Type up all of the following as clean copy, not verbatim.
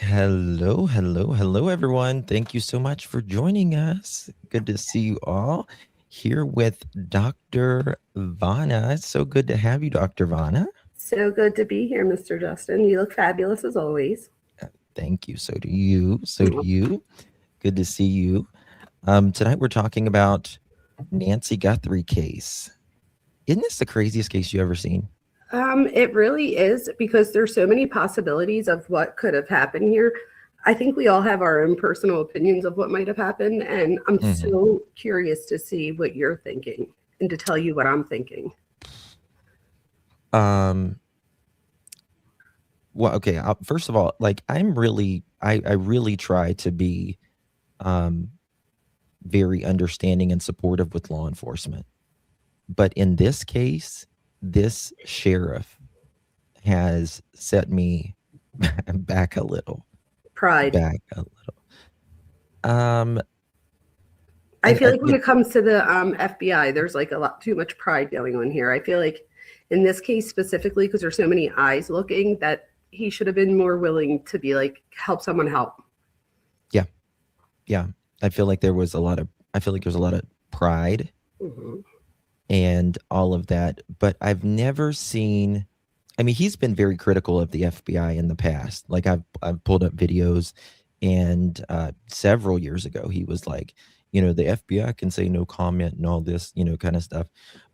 Hello, everyone. Thank you so much for joining us. Good to see you all here with Dr. Vona. It's so good to have you, Dr. Vona. So good to be here, Mr. Justin. You look fabulous as always. Thank you. So do you. So do you. Good to see you. Tonight we're talking about Nancy Guthrie case. Isn't this the craziest case you ever seen? It really is because there's so many possibilities of what could have happened here. I think we all have our own personal opinions of what might have happened, and I'm so curious to see what you're thinking and to tell you what I'm thinking. Well, okay. First of all, like I really try to be very understanding and supportive with law enforcement. But in this case, this sheriff has set me back a little. Pride. Back a little. I feel like when it comes to the FBI, there's like a lot too much pride going on here. I feel like in this case specifically, because there's so many eyes looking, that he should have been more willing to be like, help someone help. Yeah. I feel like there's a lot of pride and all of that. But I've never seen, I mean, he's been very critical of the FBI in the past. Like I've pulled up videos, and several years ago, he was like, the FBI can say no comment and all this, kind of stuff.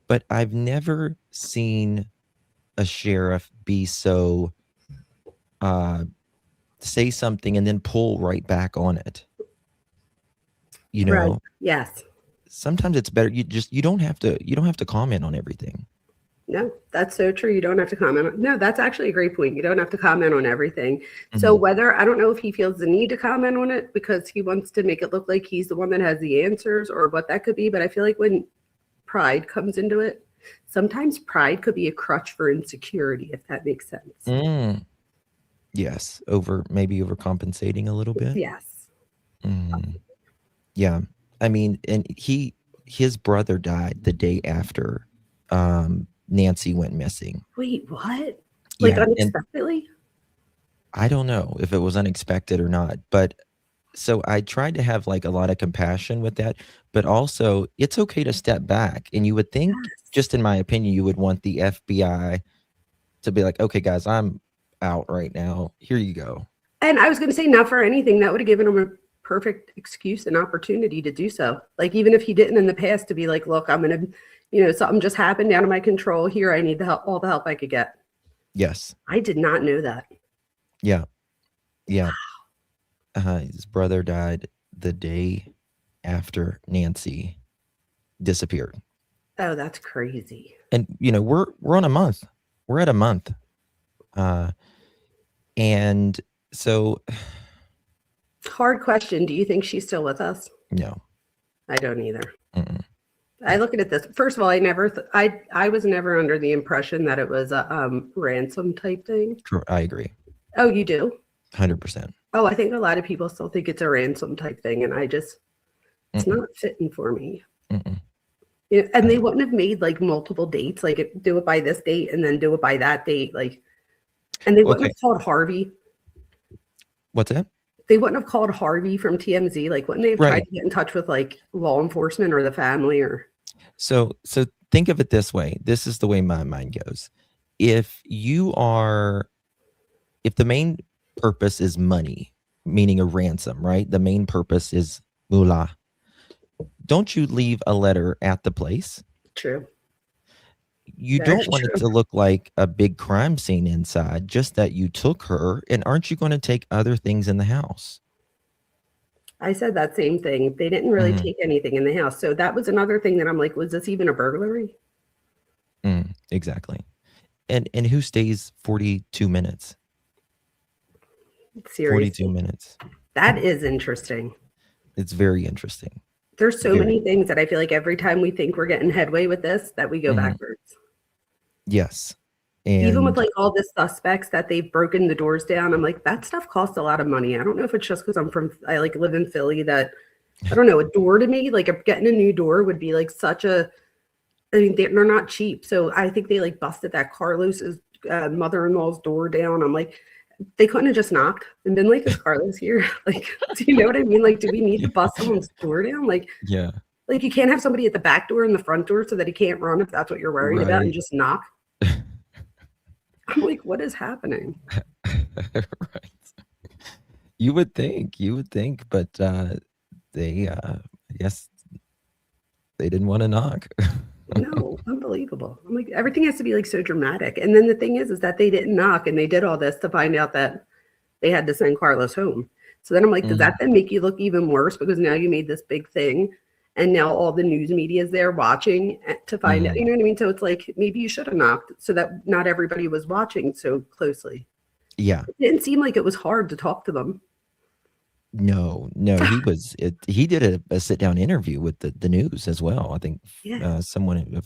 But I've never seen a sheriff be so say something and then pull right back on it. Right. Yes. Sometimes it's better. You don't have to comment on everything. No, that's so true. You don't have to comment. No, that's actually a great point. You don't have to comment on everything. So whether, I don't know if he feels the need to comment on it because he wants to make it look like he's the one that has the answers or what that could be. But I feel like when pride comes into it, sometimes pride could be a crutch for insecurity, if that makes sense. Yes. Maybe overcompensating a little bit. Yes. Yeah. I mean, and his brother died the day after Nancy went missing. Wait, what? Like unexpectedly? I don't know if it was unexpected or not, but so I tried to have like a lot of compassion with that, but also it's okay to step back. And you would think, just in my opinion, you would want the FBI to be like, okay, guys, I'm out right now. Here you go. And I was going to say, not for anything, that would have given him a perfect excuse and opportunity to do so. Like, even if he didn't in the past, to be like, look, I'm going to, something just happened out of my control here. I need the help, all the help I could get. Yes. I did not know that. Yeah. Yeah. His brother died the day after Nancy disappeared. Oh, that's crazy. And we're on a month. We're at a month. And so hard question. Do you think she's still with us? No. I don't either. I look at this. First of all, I was never under the impression that it was a ransom type thing. True. I agree. Oh, you do? 100%. Oh, I think a lot of people still think it's a ransom type thing, and it's not fitting for me. And they wouldn't have made like multiple dates, like do it by this date and then do it by that date, like. And they wouldn't have called Harvey. What's that? They wouldn't have called Harvey from TMZ. Like, wouldn't they have tried to get in touch with like law enforcement or the family or? So think of it this way. This is the way my mind goes. If the main purpose is money, meaning a ransom, right? The main purpose is moolah. Don't you leave a letter at the place? True. You don't want it to look like a big crime scene inside, just that you took her. And aren't you going to take other things in the house? I said that same thing. They didn't really take anything in the house. So that was another thing that I'm like, was this even a burglary? Exactly. And who stays 42 minutes? Seriously. 42 minutes. That is interesting. It's very interesting. There's so many things that I feel like every time we think we're getting headway with this, that we go backwards. Yes. And even with like all the suspects that they've broken the doors down, I'm like, that stuff costs a lot of money. I don't know if it's just because I like live in Philly that, I don't know, a door to me, like getting a new door would be like I mean, they're not cheap. So I think they like busted that Carlos's mother-in-law's door down. I'm like, they couldn't have just knocked and been like, "Is Carlos here?" Like, do you know what I mean? Like, do we need to bust someone's door down? Yeah. Like you can't have somebody at the back door and the front door so that he can't run if that's what you're worried about and Right. just knock. I'm like, what is happening? Right. You would think, but they, I guess they didn't want to knock. No, unbelievable. I'm like, everything has to be like so dramatic. And then the thing is that they didn't knock and they did all this to find out that they had to send Carlos home. So then I'm like, does that then make you look even worse because now you made this big thing and now all the news media is there watching to find out, you know what I mean? So it's like, maybe you should have knocked so that not everybody was watching so closely. Yeah. It didn't seem like it was hard to talk to them. No, he did a sit down interview with the news as well. I think someone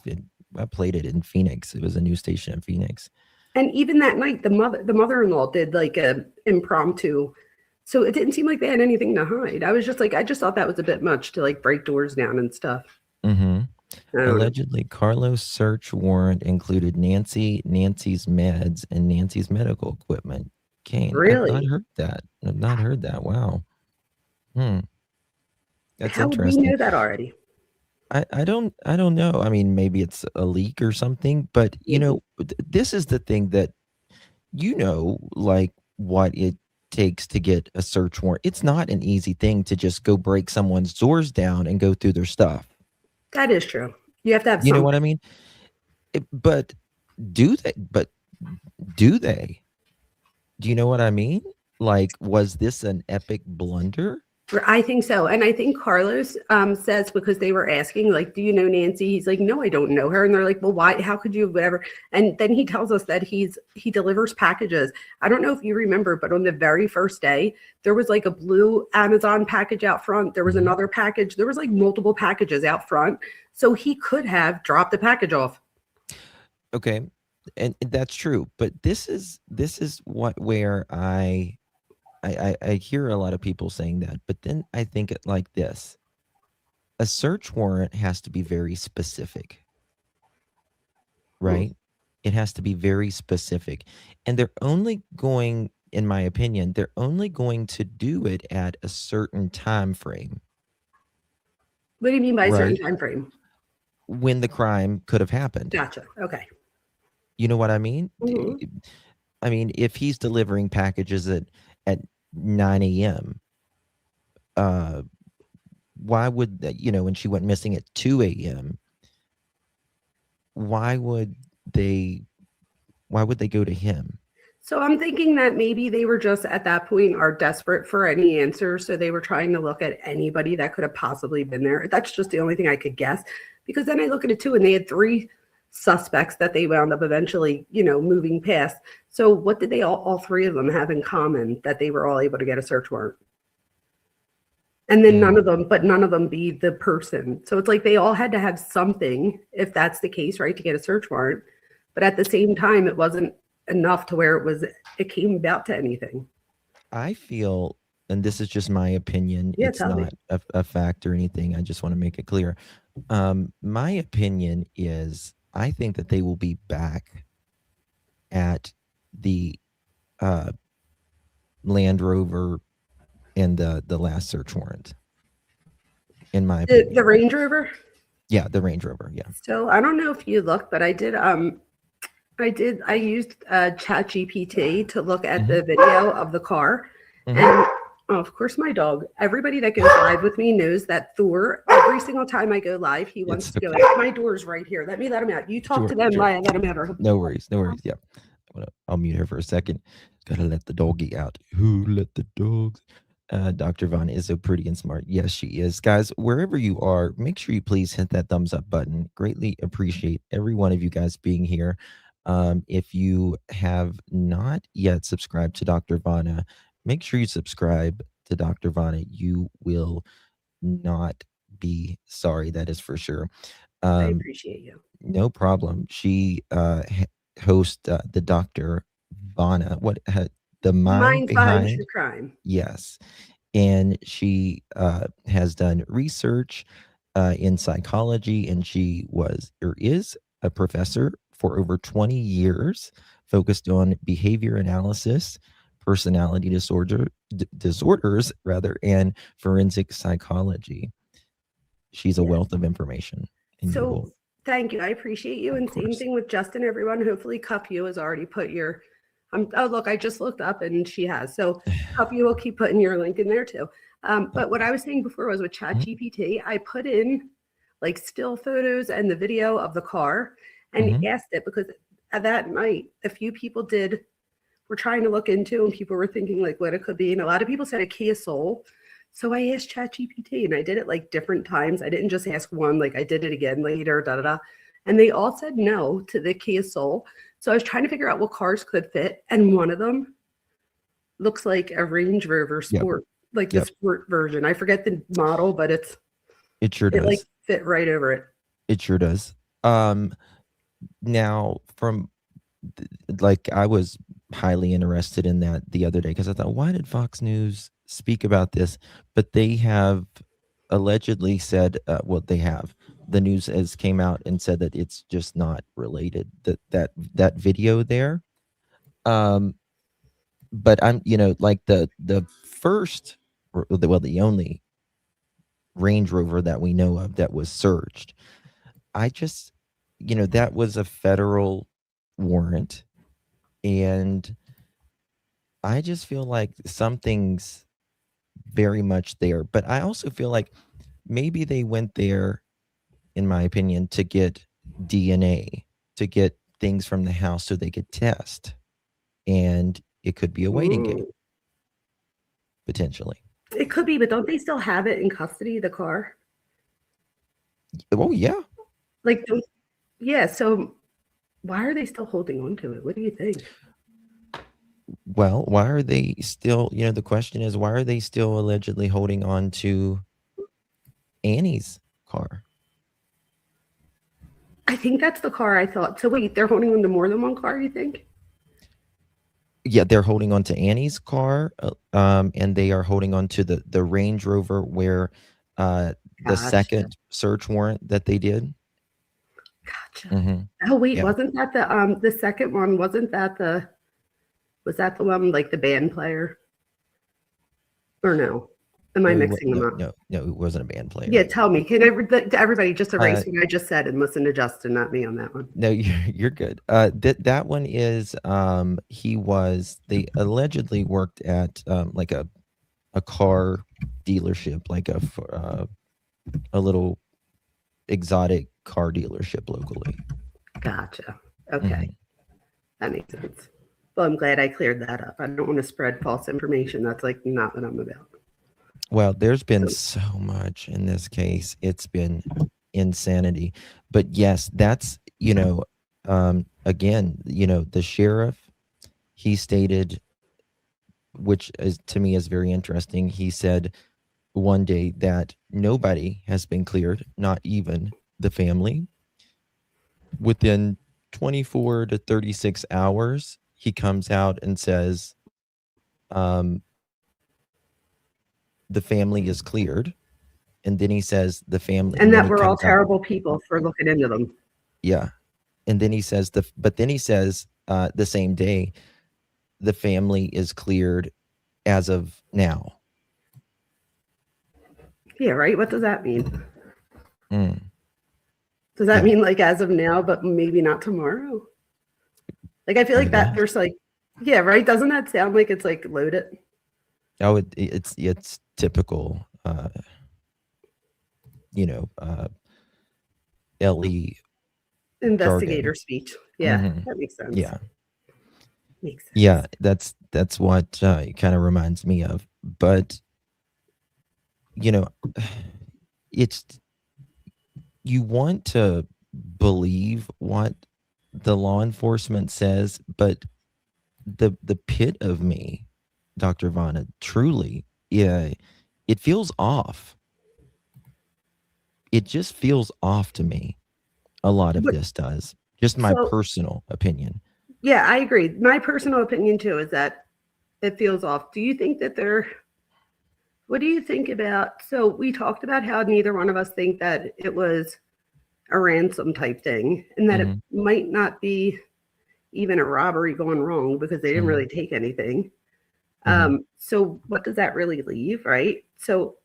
I played it in Phoenix. It was a news station in Phoenix. And even that night, the mother-in-law did like a impromptu. So it didn't seem like they had anything to hide. I was just like, I just thought that was a bit much to like break doors down and stuff. Allegedly, Carlos' search warrant included Nancy's meds, and Nancy's medical equipment. Kane, Really? I've not heard that. Wow. That's How would we interesting. know that already? I don't know. I mean, maybe it's a leak or something, but you know, this is the thing that like what it takes to get a search warrant. It's not an easy thing to just go break someone's doors down and go through their stuff. That is true. You have to have You know what I mean? But do they? Do you know what I mean? Like, was this an epic blunder? I think so. And I think Carlos says, because they were asking, like, do you know Nancy? He's like, no, I don't know her. And they're like, well, why? How could you? Whatever. And then he tells us that he delivers packages. I don't know if you remember, but on the very first day, there was like a blue Amazon package out front. There was another package. There was like multiple packages out front. So he could have dropped the package off. Okay. And that's true. But this is where I hear a lot of people saying that, but then I think it like this. A search warrant has to be very specific, right? It has to be very specific. And they're only going, in my opinion, they're only going to do it at a certain time frame. What do you mean by a certain time frame? When the crime could have happened. Gotcha. Okay. You know what I mean? I mean, if he's delivering packages at 9 a.m., why would that, when she went missing at 2 a.m., why would they go to him? So I'm thinking that maybe they were just at that point are desperate for any answers. So they were trying to look at anybody that could have possibly been there. That's just the only thing I could guess. Because then I look at it too, and they had 3 suspects that they wound up eventually, moving past. So what did they all 3 of them have in common that they were all able to get a search warrant? And then none of them be the person. So it's like they all had to have something, if that's the case, right, to get a search warrant. But at the same time, it wasn't enough to where it came about to anything. I feel, and this is just my opinion, Yeah, it's not a fact or anything. I just want to make it clear. My opinion is I think that they will be back at the Land Rover and the last search warrant. In my opinion, the Range Rover. Yeah, the Range Rover. Yeah. So I don't know if you looked, but I did. I used ChatGPT to look at the video of the car, and of course, my dog. Everybody that goes live with me knows that Thor. Every single time I go live, he wants to go out. My door's right here. Let him out. You talk to them. Let him out. No worries. Yeah. I'll mute her for a second. Gotta let the doggy out. Who let the dogs? Dr. Vona is so pretty and smart. Yes, she is. Guys, wherever you are, make sure you please hit that thumbs up button. Greatly appreciate every one of you guys being here. If you have not yet subscribed to Dr. Vona, make sure you subscribe to Dr. Vona. You will not be sorry. That is for sure. I appreciate you. No problem. She hosts the Dr. Vona. The mind behind the crime. Yes. And she has done research in psychology, and she is a professor for over 20 years, focused on behavior analysis, personality disorders rather, and forensic psychology. She's a Yeah. wealth of information, and you will, So thank you. I appreciate you. of And same course. thing with Justin, everyone. Hopefully Cup You has already put your oh look, I just looked up and she has. So Cup You will keep putting your link in there too. But what I was saying before was with Chat Mhm, GPT, I put in like still photos and the video of the car and mhm. asked it because that night a few people were trying to look into and people were thinking like what it could be. And a lot of people said a Kia Soul. So I asked ChatGPT and I did it like different times. I didn't just ask one, like I did it again later, da da da. And they all said no to the Kia Soul. So I was trying to figure out what cars could fit. And one of them looks like a Range Rover Yep, Sport, like the yep. sport version. I forget the model, but It sure it like does. fit right over it. It sure does. Now from like I was highly interested in that the other day because I thought, why did Fox News speak about this? But they have allegedly said, well, they have. The news has came out and said that it's just not related. That video there. Um, but I'm, like the first, the only Range Rover that we know of that was searched. I just, that was a federal warrant, and I just feel like something's very much there. But I also feel like maybe they went there, in my opinion, to get DNA, to get things from the house so they could test. And it could be a waiting game, Mm. potentially. It could be, but don't they still have it in custody, the car? Oh, yeah. Like, yeah. So why are they still holding on to it? What do you think? Well, why are they still, the question is, why are they still allegedly holding on to Annie's car? I think that's the car I thought. So wait, they're holding on to more than one car, you think? Yeah, they're holding on to Annie's car, and they are holding on to the Range Rover where the Gotcha. second search warrant that they did. Gotcha. Mhm. Oh wait, Yeah. wasn't that the second one? Wasn't that the was that the one like the band player? Or no? Am I No, mixing them no, up? no, no, it wasn't a band Yeah, player. tell me. Can everybody just Uh, erase what I just said and listen to Justin, not me on that one? no, you're good. That one is, they allegedly worked at, like a car dealership, like a little exotic car dealership locally. Gotcha. Okay. Mhm. That makes sense. Well, I'm glad I cleared that up. I don't want to spread false information. That's like not what I'm about. Well, there's been So so much in this case. It's been insanity. But yes, that's, again, the sheriff, he stated, which is to me is very interesting. He said one day that nobody has been cleared, not even the family. Within 24 to 36 hours, he comes out and says, um, the family is cleared. And then he says the family, and and then that he we're all comes out, terrible people for looking into them. yeah. And then he says but then he says, the same day, the family is cleared as of now. Yeah, right. What does that mean? Mm, Does that yeah, mean like as of now, but maybe not tomorrow? Like I feel I like that guess. there's like, yeah, right. Doesn't that sound like it's like loaded? Oh, it's typical, you know, uh, LE Investigator jargon. speech. Yeah, Hmm. that makes sense. Yeah, Makes yeah. sense. That's what it kind of reminds me of. But you know, it's you want to believe what the law enforcement says, but the pit of me, Dr. Vona, truly, yeah, it feels off. It just feels off to me. A lot of But this does. Just my so personal opinion. yeah, I agree. My personal opinion too is that it feels off. Do you think that they're what do you think about so we talked about how neither one of us think that it was a ransom type thing and that it Hmm. might not be even a robbery gone wrong because they didn't Hmm. really take anything. So what does that really leave, right? So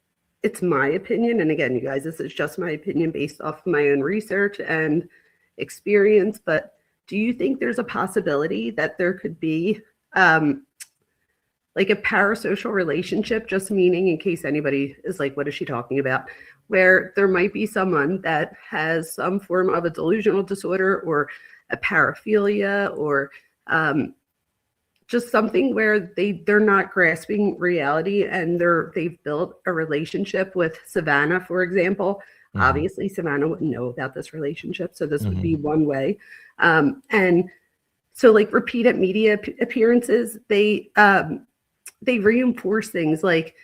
it's my opinion, and again, you guys, this is just my opinion based off of my own research and experience, but do you think there's a possibility that there could be like a parasocial relationship, just meaning, in case anybody is like, what is she talking about? Where there might be someone that has some form of a delusional disorder or a paraphilia or just something where they're not grasping reality and they've built a relationship with Savannah, for example. Obviously, Savannah wouldn't know about this relationship, so this would be one way. And so, like repeated media appearances, they reinforce things like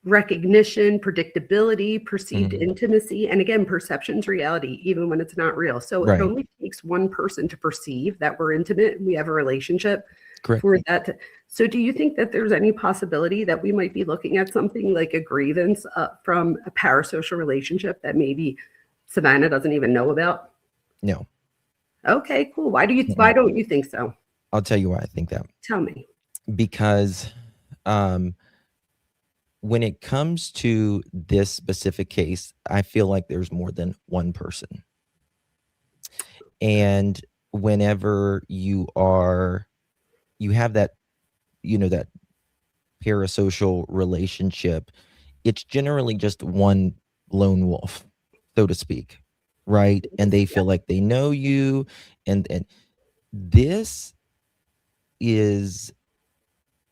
recognition, predictability, perceived intimacy, and again, perception's reality, even when it's not real. So it only takes one person to perceive that we're intimate and we have a relationship. Correct. For that. So do you think that there's any possibility that we might be looking at something like a grievance from a parasocial relationship that maybe Savannah doesn't even know about? No. Okay, cool. Why don't you think so? I'll tell you why I think that. Tell me. Because when it comes to this specific case, I feel like there's more than one person. And whenever you have that, that parasocial relationship, it's generally just one lone wolf, so to speak, right? And they feel like they know you, and this is,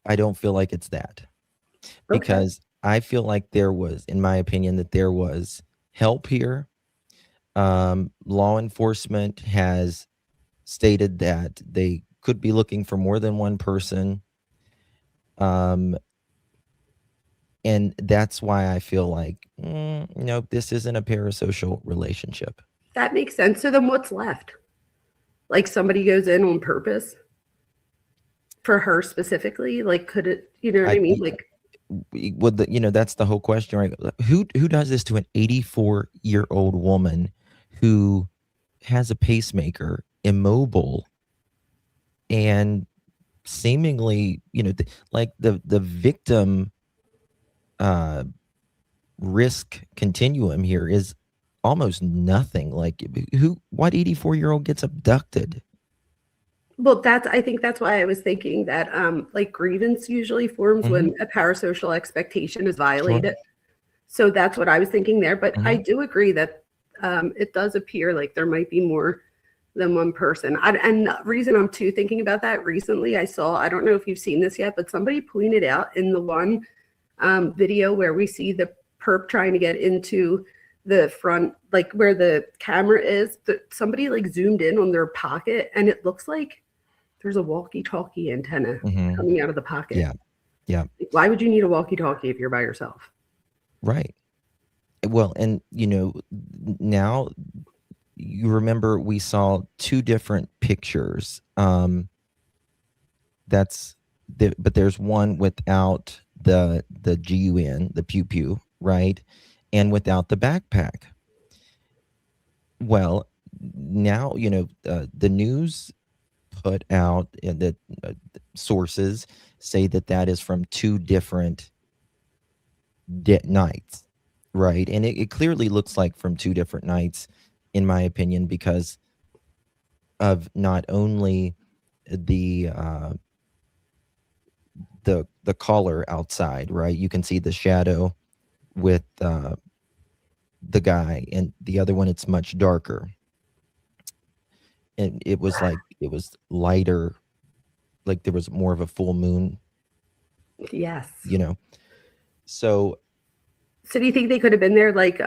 I don't feel like it's that, because I feel like there was, in my opinion, that there was help here. Law enforcement has stated that they could be looking for more than one person. And that's why I feel like, no, this isn't a parasocial relationship. That makes sense. So then what's left? Like somebody goes in on purpose for her specifically? Like, could it, you know what I mean? Like, would that's the whole question, right? Who does this to an 84-year-old woman who has a pacemaker, immobile, and seemingly, like the victim risk continuum here is almost nothing. Like, what 84-year-old gets abducted? Well, I think that's why I was thinking that like grievance usually forms when a parasocial expectation is violated. Sure. So that's what I was thinking there. But I do agree that it does appear like there might be more than one person. And the reason I'm too thinking about that, recently I don't know if you've seen this yet, but somebody pointed out in the one video where we see the perp trying to get into the front, like where the camera is, somebody like zoomed in on their pocket and it looks like there's a walkie-talkie antenna coming out of the pocket. Yeah. Like, why would you need a walkie-talkie if you're by yourself? Right. Well, and now you remember we saw two different pictures. But there's one without the GUN, the pew pew, right, and without the backpack. Well, now the news put out that sources say that is from two different nights, right? And it clearly looks like from two different nights, in my opinion, because of not only the collar outside, right? You can see the shadow with the guy, and the other one, it's much darker. And it was lighter, like there was more of a full moon. Yes. So do you think they could have been there like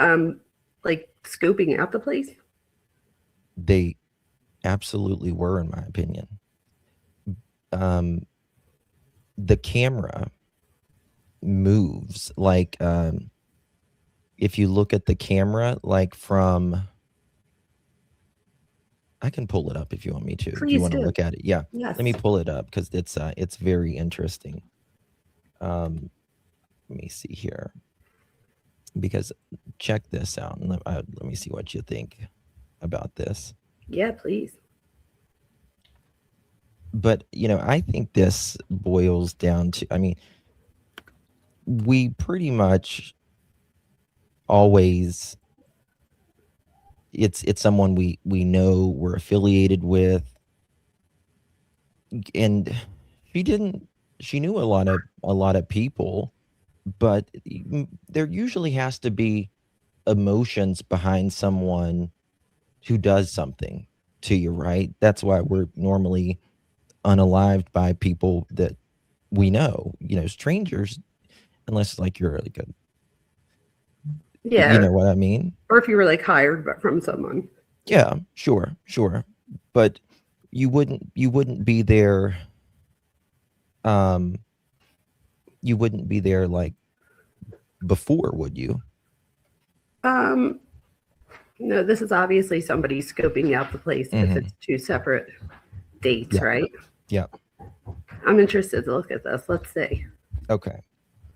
scoping out the place? They absolutely were, in my opinion. The camera moves like, if you look at the camera, like from, I can pull it up if you want me to. Please if you want do. to look at it. Yeah. Yes. Let me pull it up because it's very interesting. Let me see here. Because check this out, and let me see what you think about this. Yeah, please. But, I think this boils down to, we pretty much always, it's someone we know, we're affiliated with, and she knew a lot of people, but there usually has to be emotions behind someone who does something to you, right? That's why we're normally unalived by people that we know. Strangers, unless like you're like you Yeah. know what I mean? Or if you were like hired from someone. Yeah, sure. But you wouldn't be there. You wouldn't be there like before, would you? No, this is obviously somebody scoping out the place if it's two separate dates, Yeah. right? Yeah. I'm interested to look at this. Let's see. Okay.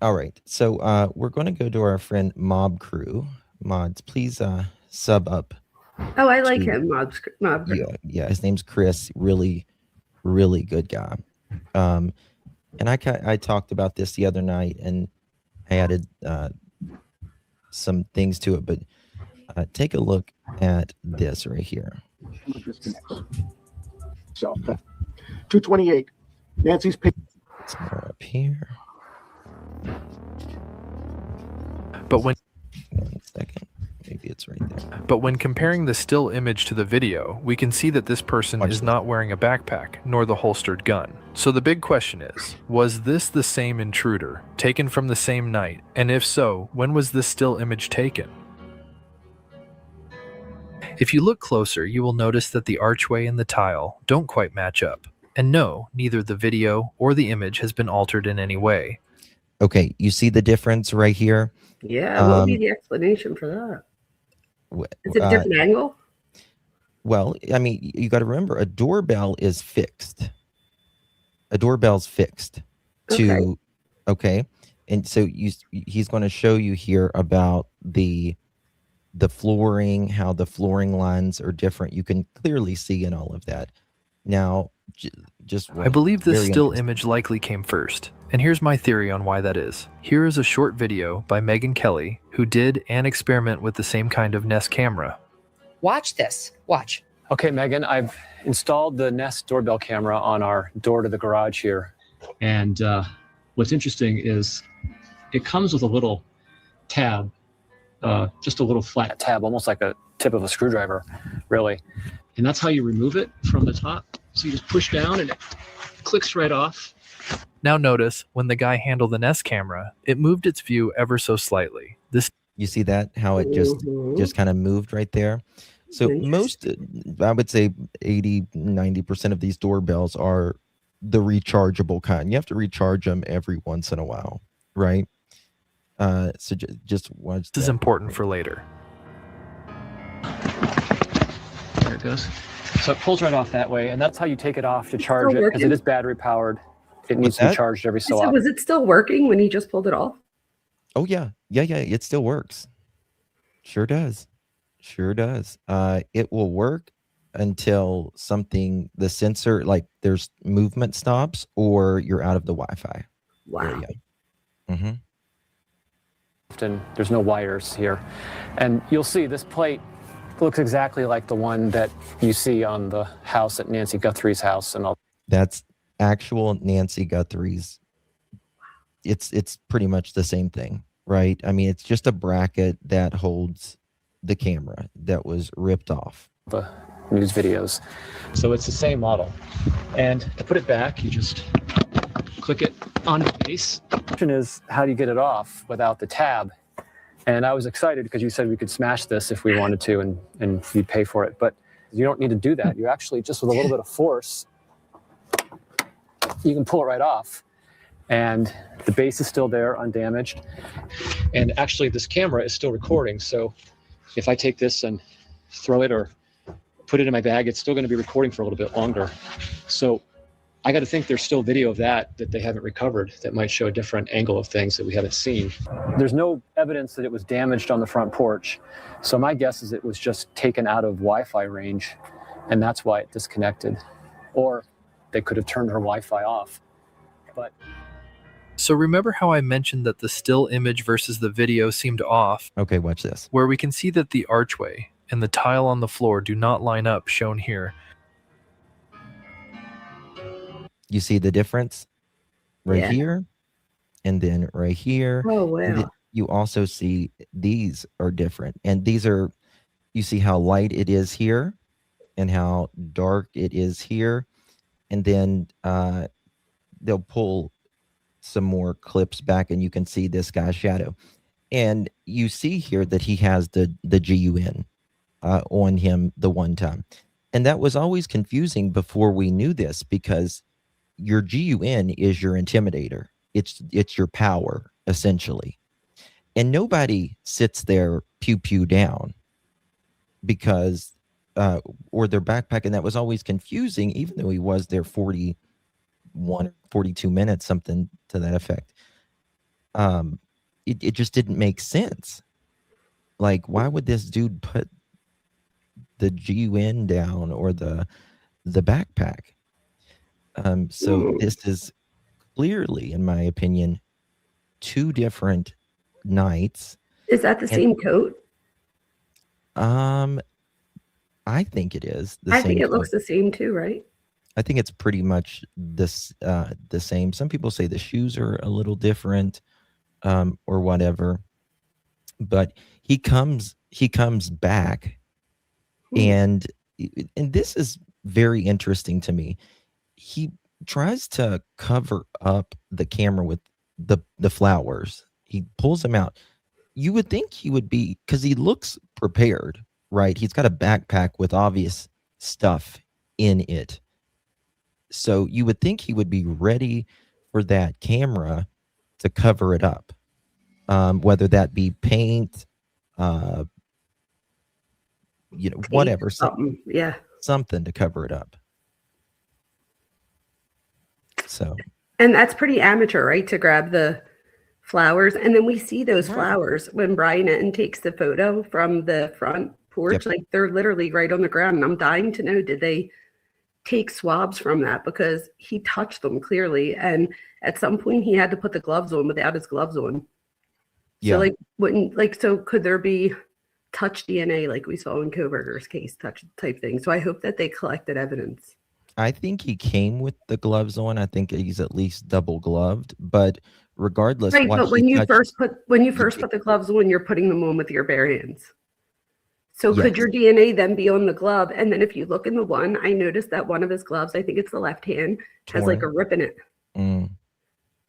All right. So we're going to go to our friend Mob Crew. Mods, please sub up. Oh, I like him, Mob. Yeah. His name's Chris. Really, really good guy. And I talked about this the other night, and I added some things to it, but take a look at this right here. So, 228. Nancy's pick. It's more up here. But when 1 second, maybe it's right there. But when comparing the still image to the video, we can see that this person is not wearing a backpack, nor the holstered gun. So the big question is, was this the same intruder, taken from the same night? And if so, when was this still image taken? If you look closer, you will notice that the archway and the tile don't quite match up. And no, neither the video or the image has been altered in any way. Okay, you see the difference right here? Yeah, what would be the explanation for that? Is it a different angle? Well, you got to remember, a doorbell is fixed. A doorbell's fixed to, okay. And so he's going to show you here about the flooring, how the flooring lines are different. You can clearly see in all of that. Now, I believe this still image likely came first. And here's my theory on why that is. Here is a short video by Megan Kelly, who did an experiment with the same kind of Nest camera. Watch this. Watch. Okay, Megan, I've installed the Nest doorbell camera on our door to the garage here. And what's interesting is it comes with a little tab, just a little flat tab, almost like a tip of a screwdriver, really. And that's how you remove it from the top. So you just push down and it clicks right off. Now notice, when the guy handled the Nest camera, it moved its view ever so slightly. You see that? How it just kind of moved right there? So most, I would say 80-90% of these doorbells are the rechargeable kind. You have to recharge them every once in a while, right? So just watch. This is important for later. There it goes. So it pulls right off that way, and that's how you take it off to charge it, because it is battery powered. It needs to be charged every so often. Was it still working when he just pulled it off? Oh yeah. It still works. Sure does. It will work until the sensor, like there's movement stops, or you're out of the Wi-Fi. Wow. There you go. Mm-hmm. And there's no wires here, and you'll see this plate looks exactly like the one that you see on the house at Nancy Guthrie's house, and all. That's actual Nancy Guthrie's. It's pretty much the same thing, right? It's just a bracket that holds the camera that was ripped off the news videos. So it's the same model. And to put it back, you just click it on the base. The question is, how do you get it off without the tab? And I was excited because you said we could smash this if we wanted to, and you'd pay for it. But you don't need to do that. You actually, just with a little bit of force, you can pull it right off. And the base is still there, undamaged. And actually, this camera is still recording. So if I take this and throw it or put it in my bag, it's still going to be recording for a little bit longer. So I got to think there's still video of that they haven't recovered that might show a different angle of things that we haven't seen. There's no evidence that it was damaged on the front porch. So my guess is it was just taken out of Wi-Fi range, and that's why it disconnected. Or they could have turned her Wi-Fi off. But So remember how I mentioned that the still image versus the video seemed off, Okay, watch this. where we can see that the archway and the tile on the floor do not line up, shown here. You see the difference right Yeah. here, and then right here. Oh, And then wow. you also see these are different, and these are, you see how light it is here and how dark it is here, and then they'll pull some more clips back and you can see this guy's shadow, and you see here that he has the GUN on him the one time, and that was always confusing before we knew this, because your GUN is your intimidator. It's your power, essentially. And nobody sits there pew pew down because or their backpack, and that was always confusing, even though he was there 41 42 minutes, something to that effect. It just didn't make sense. Like, why would this dude put the GUN down or the backpack? So this is clearly, in my opinion, two different nights. Is that the same coat? I think it is the I same think it coat. looks the same too, right? I think it's pretty much this the same. Some people say the shoes are a little different, or whatever. But he comes back, and this is very interesting to me. He tries to cover up the camera with the flowers. He pulls them out. You would think he would be, because he looks prepared, right? He's got a backpack with obvious stuff in it. So you would think he would be ready for that camera to cover it up. Whether that be paint, whatever, Something. Yeah. something to cover it up. So, And that's pretty amateur, right? To grab the flowers. And then we see those Right. flowers when Brian Etten takes the photo from the front porch. Yep. Like, they're literally right on the ground. And I'm dying to know, did they take swabs from that? Because he touched them clearly. And at some point he had to put the gloves on without his gloves on. yeah. So so could there be touch DNA like we saw in Koberger's case, touch type thing? So I hope that they collected evidence. I think he came with the gloves on. I think he's at least double gloved, but regardless, Right, what but when he you touched- first put the gloves on, you're putting them on with your bare hands. So could Yes. your DNA then be on the glove? And then if you look in the one, I noticed that one of his gloves, I think it's the left hand, has like a torn. rip in it. Mm,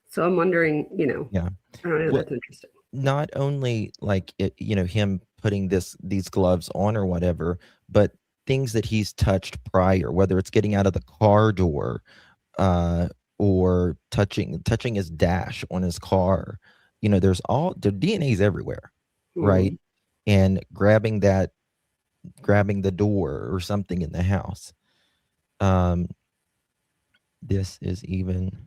So I'm wondering, yeah. I don't know, Well, that's interesting. Not only like it, him putting these gloves on or whatever, but things that he's touched prior, whether it's getting out of the car door, or touching his dash on his car. There's the DNA's everywhere, right? Mhm. And grabbing the door or something in the house. This is even,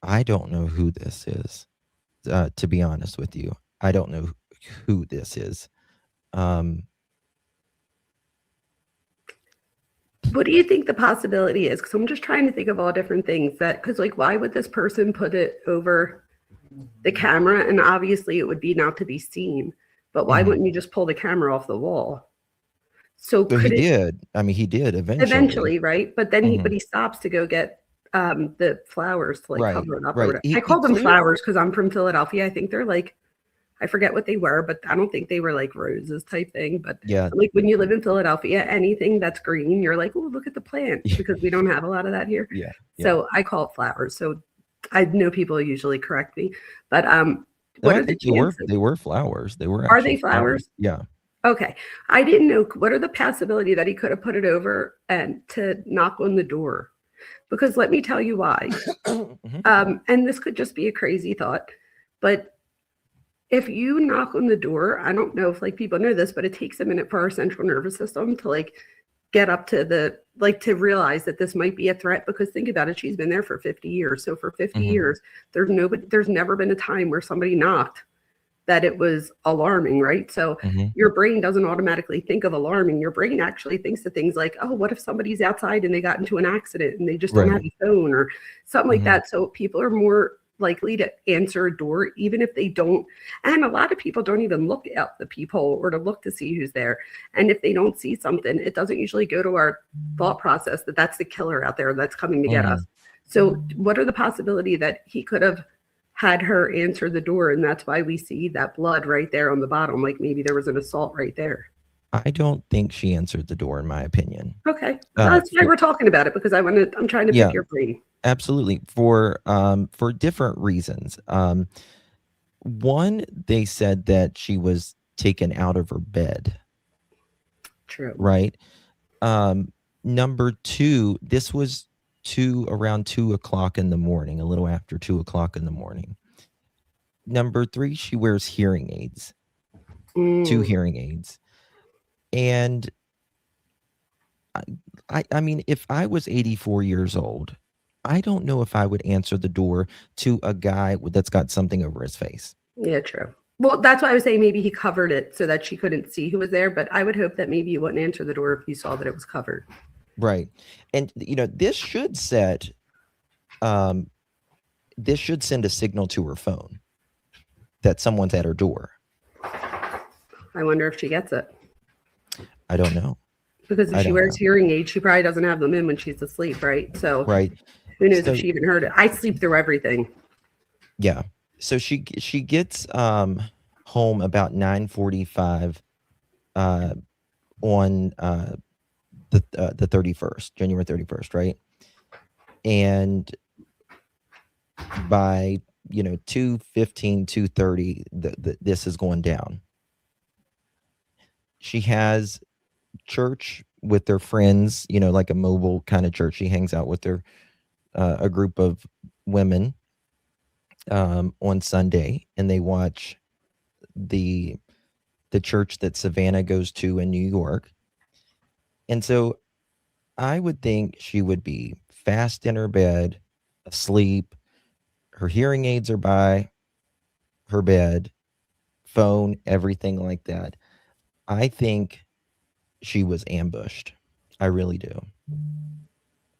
I don't know who this is, to be honest with you. I don't know who this is. What do you think the possibility is? Because I'm just trying to think of all different things because why would this person put it over the camera? And obviously it would be not to be seen, but why wouldn't you just pull the camera off the wall? So But he did. I mean, he did eventually. right? But then he stops to go get the flowers to Right, cover it up. right. Or whatever. He I call them clearly- flowers because I'm from Philadelphia. I think they're I forget what they were, but I don't think they were like roses type thing. But Yeah. like when you live in Philadelphia, anything that's green, you're like, oh, look at the plant, because we don't have a lot of that here. Yeah. So I call it flowers. So I know people usually correct me, but No, what I are the think chances? they were flowers. They were. Are they actually flowers? Yeah. Okay. I didn't know. What are the possibility that he could have put it over and to knock on the door? Because let me tell you why. Mhm. And this could just be a crazy thought, but if you knock on the door, I don't know if people know this, but it takes a minute for our central nervous system to get up to to realize that this might be a threat. Because think about it, she's been there for 50 years. So for 50 Mhm. years, there's never been a time where somebody knocked that it was alarming, right? So Mhm. your brain doesn't automatically think of alarming. Your brain actually thinks of things like, oh, what if somebody's outside and they got into an accident and they just don't Right. have a phone or something like Mhm. that. So people are more likely to answer a door, even if they don't. And a lot of people don't even look out the peephole or to look to see who's there. And if they don't see something, it doesn't usually go to our thought process that that's the killer out there that's coming to get us. Mhm. So what are the possibility that he could have had her answer the door, and that's why we see that blood right there on the bottom? Like maybe there was an assault right there. I don't think she answered the door, in my opinion. Okay, that's why For we're talking about it, because I'm trying to Yeah. pick your brain. Absolutely, for different reasons. One, they said that she was taken out of her bed, True. right? Number two, this was around 2 o'clock in the morning, a little after 2 o'clock in the morning. Number three, she wears hearing aids, 2 hearing aids. And I mean, if I was 84 years old, I don't know if I would answer the door to a guy that's got something over his face. Yeah, true. Well, that's why I was saying maybe he covered it so that she couldn't see who was there. But I would hope that maybe you wouldn't answer the door if you saw that it was covered. Right. And this should send a signal to her phone that someone's at her door. I wonder if she gets it. I don't know. Because if I she don't wears know. hearing aids, she probably doesn't have them in when she's asleep, right? So Right. who knows So- if she even heard it. I sleep through everything. Yeah. So she gets home about 9:45 on the 31st, January 31st, right? And by 2:15, 2:30, this is going down. She has church with their friends, like a mobile kind of church. She hangs out with a group of women on Sunday, and they watch the church that Savannah goes to in New York. And so I would think she would be fast in her bed, asleep. Her hearing aids are by her bed, phone, everything like that. I think she was ambushed. I really do.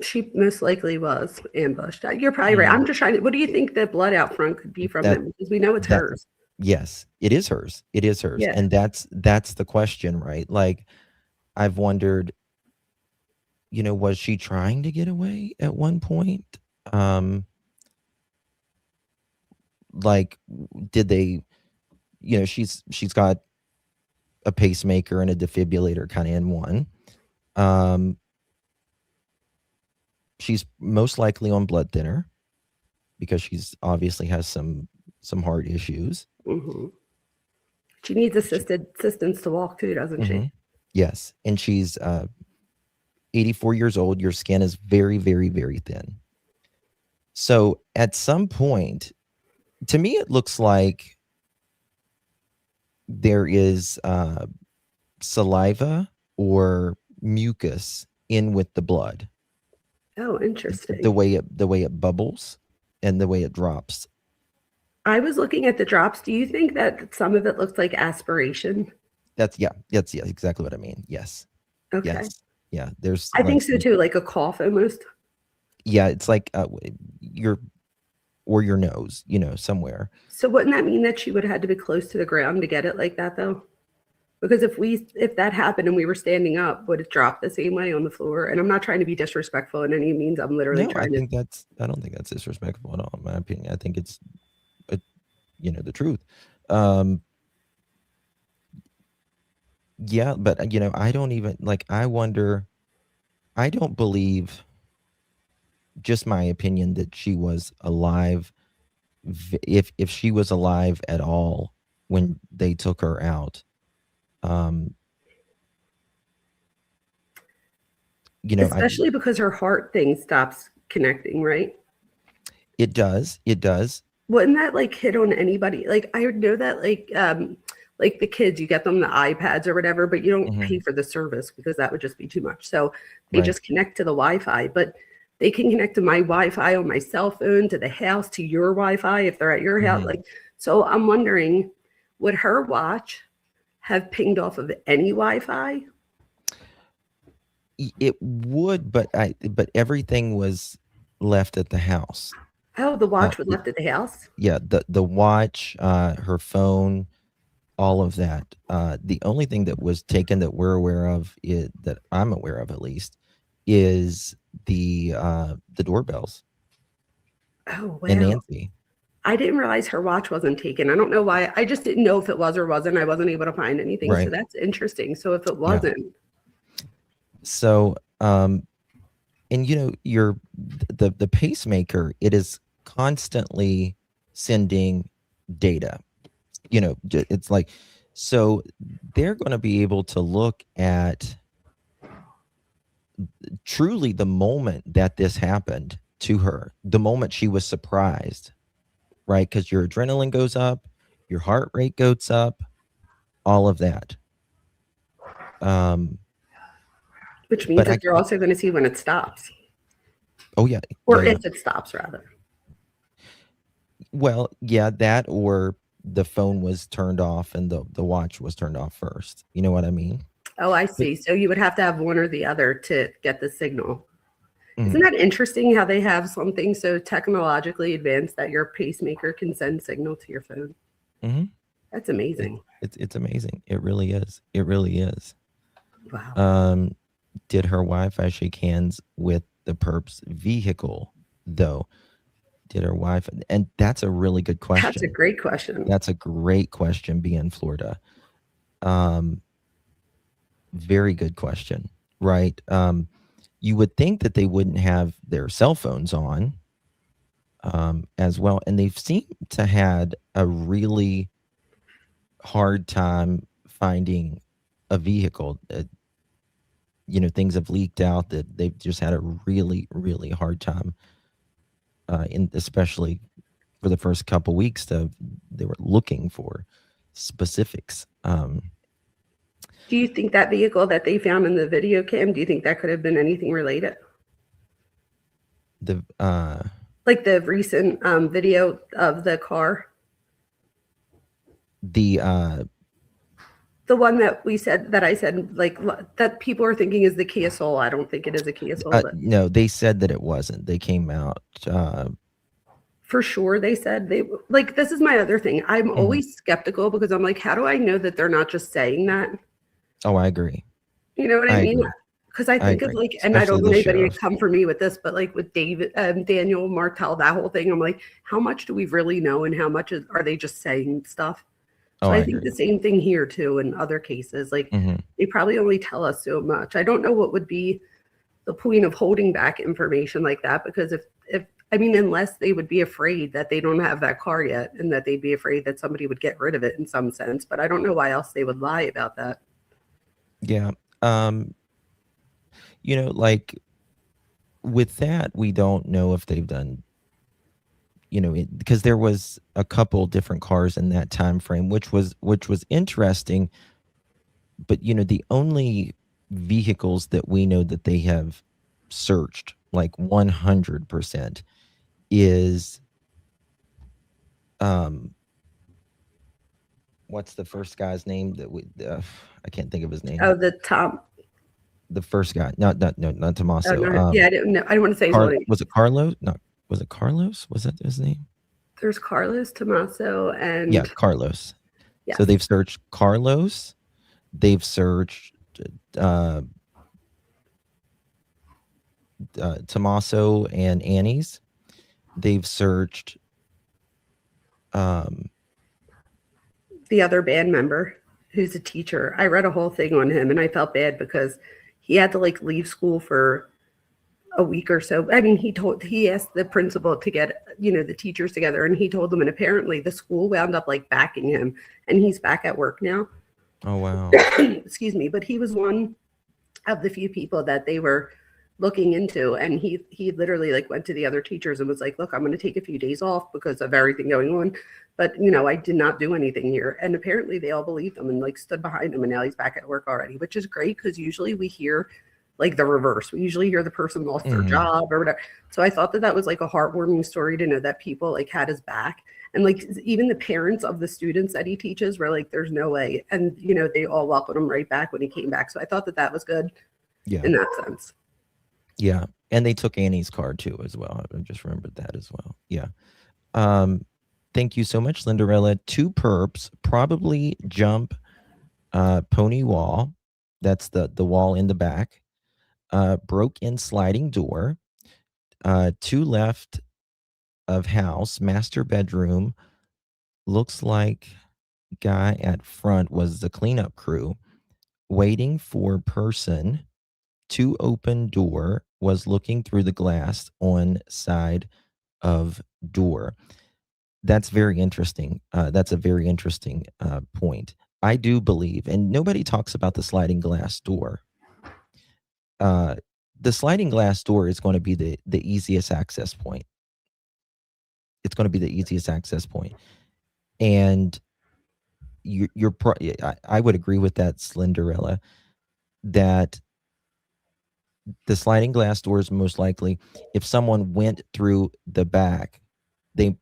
She most likely was ambushed. You're probably right. I'm just trying to. What do you think the blood out front could be from That- them? Because we know it's that- hers. Yes, it is hers. It is hers. Yeah. And that's the question, right? Like, I've wondered, was she trying to get away at one point? Like, did they, she's got a pacemaker and a defibrillator kind of in one. She's most likely on blood thinner because she's obviously has some heart issues. Mm-hmm. She needs assistance to walk too, doesn't she? Mhm. Yes. And she's 84 years old. Your skin is very, very, very thin. So at some point, to me, it looks like there is saliva or mucus in with the blood. Oh, interesting. The way it bubbles and the way it drops. I was looking at the drops. Do you think that some of it looks like aspiration? That's exactly what I mean. Yes. Okay. Yes. Yeah. There's. I think so too, like a cough almost. Yeah, it's like your nose, somewhere. So wouldn't that mean that she would have had to be close to the ground to get it like that though? Because if that happened and we were standing up, would it drop the same way on the floor? And I'm not trying to be disrespectful in any means. I'm literally No, trying to. I don't think that's disrespectful at all, in my opinion. I think it's, the truth. Yeah, but I don't even I wonder. I don't believe. Just my opinion that she was alive. If she was alive at all when they took her out, Especially because her heart thing stops connecting, right? It does. Wouldn't that hit on anybody? I know that the kids, you get them the iPads or whatever, but you don't pay for the service because that would just be too much. So they Right. just connect to the Wi-Fi, but they can connect to my Wi-Fi on my cell phone, to the house, to your Wi-Fi if they're at your house. So I'm wondering, would her watch have pinged off of any Wi-Fi? It would, but everything was left at the house. Oh, the watch was left at the house? Yeah, the watch, her phone, all of that. The only thing that was taken that we're aware of, that I'm aware of at least, is the doorbells. Oh, wow. And Nancy. I didn't realize her watch wasn't taken. I don't know why. I just didn't know if it was or wasn't. I wasn't able to find anything. Right. So that's interesting. So if it wasn't. So, and the pacemaker, it is constantly sending data. It's like, so they're going to be able to look at truly the moment that this happened to her, the moment she was surprised, right? Because your adrenaline goes up, your heart rate goes up, all of that. Which means that you're also going to see when it stops. Oh, yeah. Or yeah. if it stops, rather. Well, yeah, that, or the phone was turned off and the watch was turned off first. You know what I mean? Oh, I see. So you would have to have one or the other to get the signal. Mm-hmm. Isn't that interesting how they have something so technologically advanced that your pacemaker can send signal to your phone? Mm-hmm. That's amazing. It's amazing. It really is. It really is. Wow. Did her Wi-Fi shake hands with the perp's vehicle, though? Did her Wi-Fi? And that's a really good question. That's a great question. That's a great question, being in Florida. Very good question, right? You would think that they wouldn't have their cell phones on as well. And they've seemed to had a really hard time finding a vehicle. Things have leaked out that they've just had a really, really hard time, especially for the first couple weeks. They were looking for specifics. Do you think that vehicle that they found in the video cam, do you think that could have been anything related? Like the recent video of the car? The one that I said, like, that people are thinking is the Kia Soul. I don't think it is a Kia Soul. No, they said that it wasn't. They came out. For sure, they said this is my other thing. I'm always skeptical because I'm like, how do I know that they're not just saying that? Oh, I agree. You know what I mean? Because I think of and I don't want anybody to come for me with this, but like with Daniel Martel, that whole thing, I'm like, how much do we really know and how much are they just saying stuff? So I think the same thing here too in other cases. Like they probably only tell us so much. I don't know what would be the point of holding back information like that, because unless they would be afraid that they don't have that car yet and that they'd be afraid that somebody would get rid of it in some sense. But I don't know why else they would lie about that. Yeah. Like with that, we don't know if they've done, because there was a couple different cars in that time frame, which was interesting. But, the only vehicles that we know that they have searched like 100% is, what's the first guy's name that I can't think of his name. Oh, the first guy, not Tommaso. Oh, no, I didn't know. I don't want to say his name. Was it Carlos? No, was it Carlos? Was that his name? There's Carlos, Tommaso, and Carlos. Yes. So they've searched Carlos. They've searched Tommaso and Annie's. They've searched the other band member who's a teacher. I read a whole thing on him and I felt bad because he had to leave school for a week or so. I mean, he asked the principal to get, the teachers together, and he told them, and apparently the school wound up backing him, and he's back at work now. Oh, wow. Excuse me. But he was one of the few people that they were looking into, and he literally went to the other teachers and was like, look, I'm going to take a few days off because of everything going on, but I did not do anything here. And apparently they all believed him and stood behind him, and now he's back at work already, which is great, because usually we hear the reverse. We usually hear the person lost their job or whatever. So I thought that was a heartwarming story to know that people had his back. And like even the parents of the students that he teaches were like, there's no way. And, you know, they all welcomed him right back when he came back. So I thought that that was good Yeah. in that sense. Yeah. And they took Annie's card too, as well. I just remembered that as well. Yeah. Thank you so much, Lindarella. 2 perps probably jump pony wall. That's the wall in the back. Broke in sliding door. 2 left of house. Master bedroom. Looks like guy at front was the cleanup crew. Waiting for person. 2 open door. Was looking through the glass on side of door. That's very interesting. That's a very interesting point. I do believe, and nobody talks about the sliding glass door. The sliding glass door is going to be the easiest access point. It's going to be the easiest access point. And I would agree with that, Slenderella, that the sliding glass door is most likely if someone went through the back, there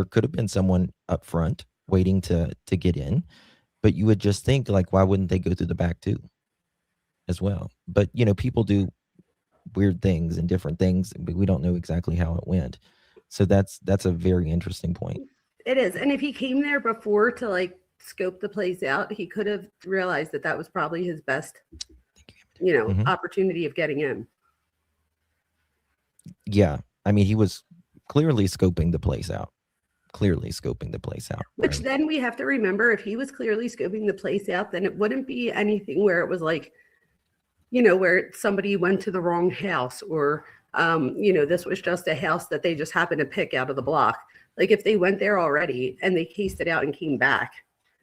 could have been someone up front waiting to get in, but you would just think, like, why wouldn't they go through the back too as well? But people do weird things and different things, but we don't know exactly how it went. So that's a very interesting point. It is. And if he came there before to like scope the place out, he could have realized that that was probably his best opportunity of getting in. Yeah. I mean, he was clearly scoping the place out. Which right? Then we have to remember, if he was clearly scoping the place out, then it wouldn't be anything where it was like, where somebody went to the wrong house or, this was just a house that they just happened to pick out of the block. Like if they went there already and they cased it out and came back,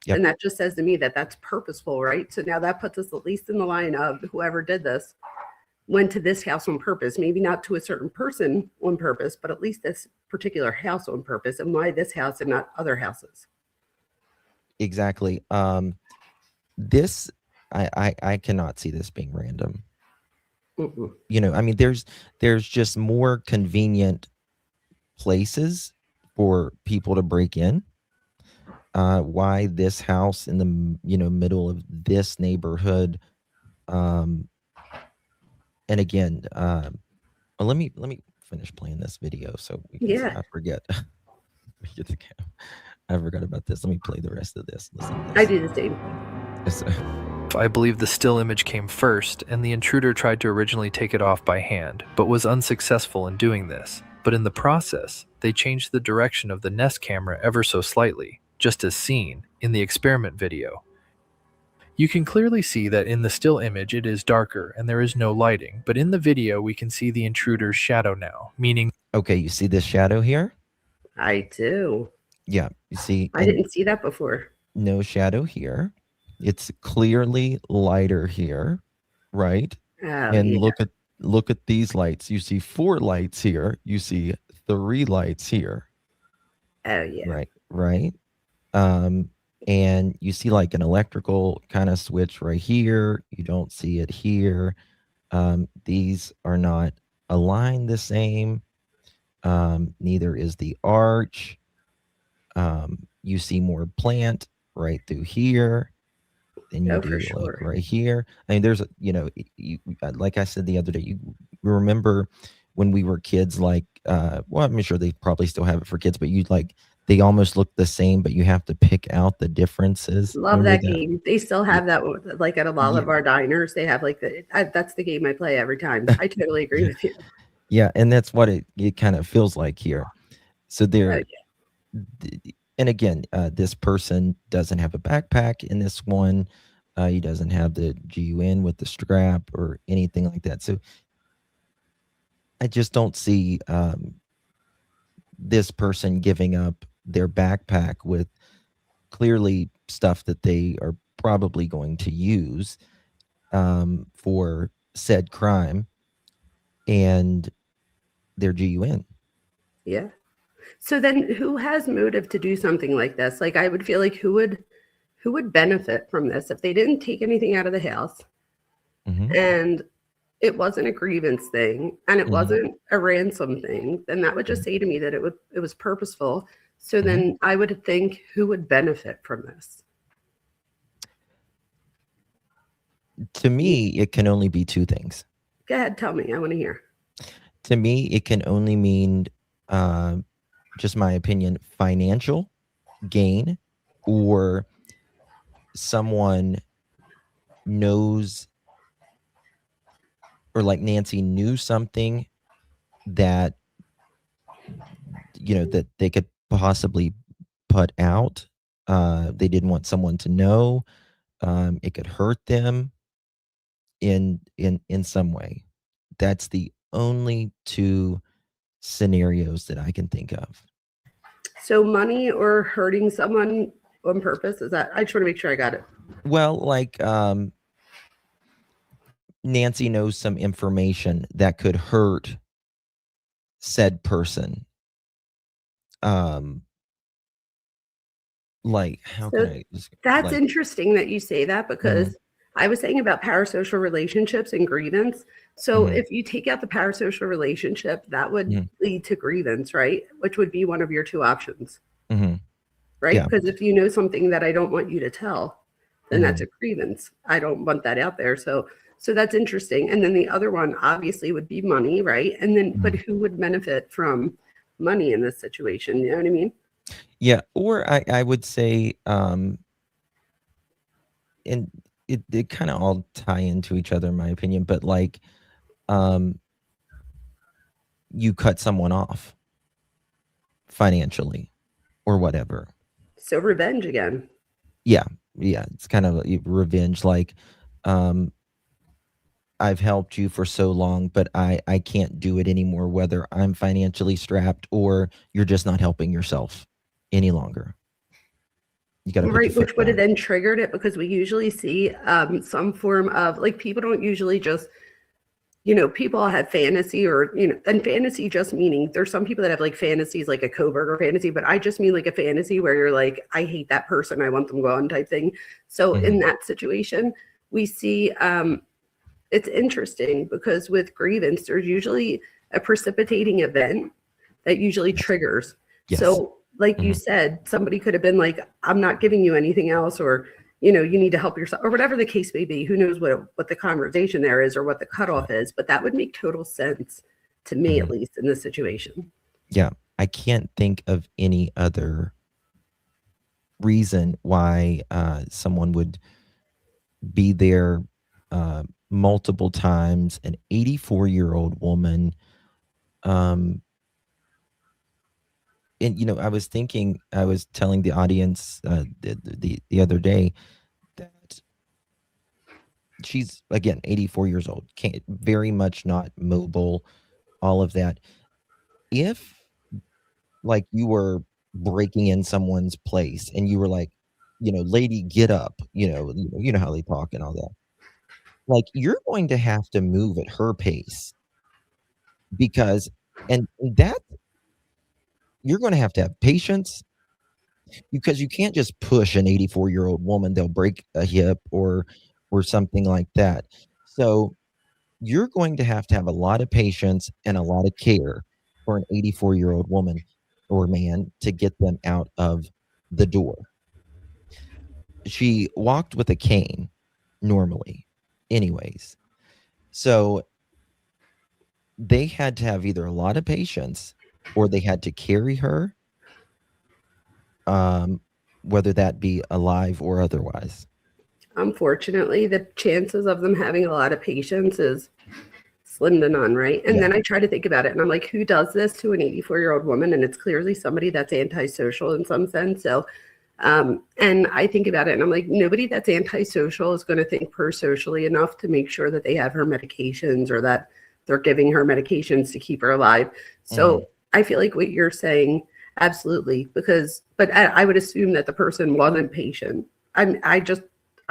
Yep. and that just says to me that that's purposeful, right? So now that puts us at least in the line of whoever did this went to this house on purpose, maybe not to a certain person on purpose, but at least this particular house on purpose, and why this house and not other houses. Exactly. This, I cannot see this being random. Mm-mm. I mean, there's just more convenient places for people to break in. Why this house in the middle of this neighborhood? And again, well, let me finish playing this video so we can see. I forget. I forgot about this. Let me play the rest of this. Listen to this. I do the same. I believe the still image came first, and the intruder tried to originally take it off by hand, but was unsuccessful in doing this. But in the process, they changed the direction of the Nest camera ever so slightly, just as seen in the experiment video. You can clearly see that in the still image it is darker and there is no lighting, but in the video we can see the intruder's shadow now, meaning... Okay, you see this shadow here? I do. Yeah, you see... I didn't see that before. No shadow here. It's clearly lighter here, right? And look at these lights. You see 4 lights here. You see 3 lights here. Oh, yeah. Right. And you see like an electrical kind of switch right here. You don't see it here. These are not aligned the same. Neither is the arch. You see more plant right through here than you do like right here. I mean, there's like I said the other day, you remember when we were kids, like, well, I'm sure they probably still have it for kids, but they almost look the same, but you have to pick out the differences. Love that game. They still have that, like at a lot of our diners. They have like that's the game I play every time. I totally agree with you. Yeah, and that's what it kind of feels like here. So there, and again, this person doesn't have a backpack in this one. He doesn't have the GUN with the strap or anything like that. So I just don't see this person giving up their backpack with clearly stuff that they are probably going to use for said crime and their GUN. Yeah. So then who has motive to do something like this? Like I would feel like who would benefit from this if they didn't take anything out of the house and it wasn't a grievance thing and it Mhm. wasn't a ransom thing, then that would just say to me that it was purposeful. So then I would think, who would benefit from this? To me, it can only be two things. Go ahead, tell me. I want to hear. To me, it can only mean, just my opinion, financial gain, or someone knows, or like Nancy knew something that, that they could possibly put out. They didn't want someone to know. It could hurt them in some way. That's the only two scenarios that I can think of. So money or hurting someone on purpose, is that, I just want to make sure I got it. Well, like Nancy knows some information that could hurt said person. Like, how So can I That's like, interesting that you say that, because I was saying about parasocial relationships and grievance. So Mhm. if you take out the parasocial relationship, that would Mhm. lead to grievance, right? Which would be one of your two options, Mhm. right? Yeah. Because if you know something that I don't want you to tell, then that's Mhm. a grievance. I don't want that out there. So that's interesting. And then the other one obviously would be money, right? And then, but who would benefit from money in this situation? You know what I mean? Yeah, or I would say, and it kind of all tie into each other in my opinion, but like, you cut someone off financially or whatever. So revenge again. Yeah, it's kind of revenge. Like, I've helped you for so long, but I can't do it anymore, whether I'm financially strapped or you're just not helping yourself any longer. You got to put your Right, foot which would have down. then triggered it, because we usually see some form of, like, people don't usually just, people have fantasy, or, and fantasy just meaning, there's some people that have like fantasies, like a Coburger fantasy, but I just mean like a fantasy where you're like, I hate that person, I want them gone type thing. So in that situation, we see it's interesting because with grievance, there's usually a precipitating event that usually triggers. Yes. So, like you said, somebody could have been like, I'm not giving you anything else, or, you need to help yourself, or whatever the case may be. Who knows what the conversation there is or what the cutoff is, but that would make total sense to me, at least in this situation. Yeah. I can't think of any other reason why someone would be there multiple times. An 84-year-old woman. And I was telling the audience the other day that she's, again, 84 years old, very much not mobile, all of that. If, like, you were breaking in someone's place and you were like, lady, get up, you know how they talk and all that. Like, you're going to have to move at her pace, because, and that, you're going to have patience, because you can't just push an 84-year-old woman. They'll break a hip or something like that. So you're going to have a lot of patience and a lot of care for an 84-year-old woman or man to get them out of the door. She walked with a cane normally anyways. So they had to have either a lot of patience or they had to carry her, whether that be alive or otherwise. Unfortunately, the chances of them having a lot of patience is slim to none, right? And then I try to think about it, and I'm like, who does this to an 84-year-old woman? And it's clearly somebody that's antisocial in some sense. So, and I think about it, and I'm like, nobody that's antisocial is going to think pro-socially enough to make sure that they have her medications, or that they're giving her medications to keep her alive. So I feel like what you're saying, absolutely, but I would assume that the person wasn't patient. I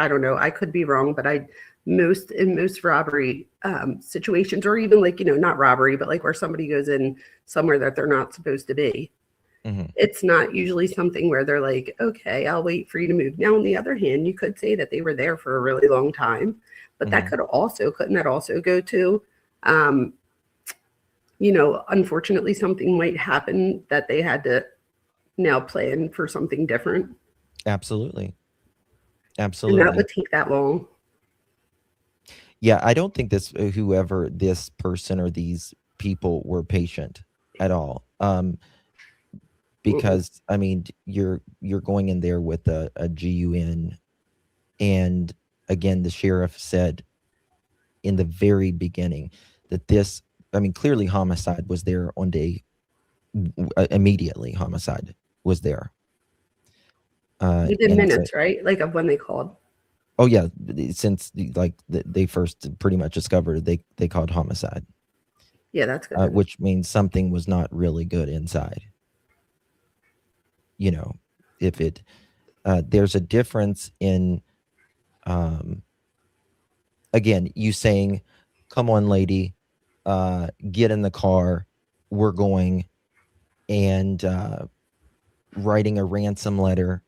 don't know. I could be wrong, but in most robbery situations, or even like, not robbery, but like where somebody goes in somewhere that they're not supposed to be, it's not usually something where they're like, okay, I'll wait for you to move. Now, on the other hand, you could say that they were there for a really long time, But that couldn't that also go to, unfortunately something might happen that they had to now plan for something different. Absolutely. And Absolutely. that would take that long. Yeah, I don't think whoever this person or these people were patient at all. Because I mean, you're going in there with a GUN, and again, the sheriff said in the very beginning that clearly homicide was there on day immediately. Homicide was there. Within minutes, right? Like of when they called. Oh yeah, since they first pretty much discovered they called homicide. Yeah, that's good. Which means something was not really good inside. If it there's a difference in again, you saying, "Come on, lady, get in the car, we're going," and writing a ransom letter.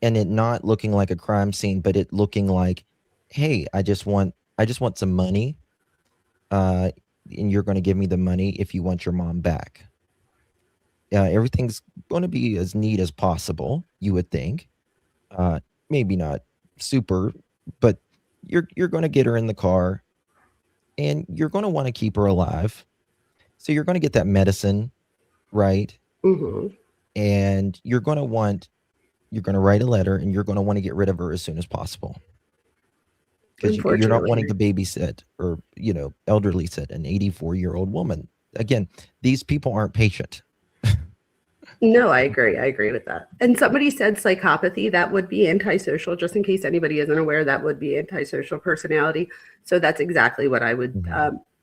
And it not looking like a crime scene, but it looking like, hey, I just want some money, and you're going to give me the money if you want your mom back. Everything's going to be as neat as possible, you would think. Maybe not super, but you're going to get her in the car, and you're going to want to keep her alive. So you're going to get that medicine, right? And you're going to write a letter, and you're going to want to get rid of her as soon as possible, because you're not wanting to babysit or elderly sit an 84-year-old woman. Again, these people aren't patient. No, I agree with that. And somebody said psychopathy, that would be antisocial. Just in case anybody isn't aware, that would be antisocial personality. So that's exactly what I would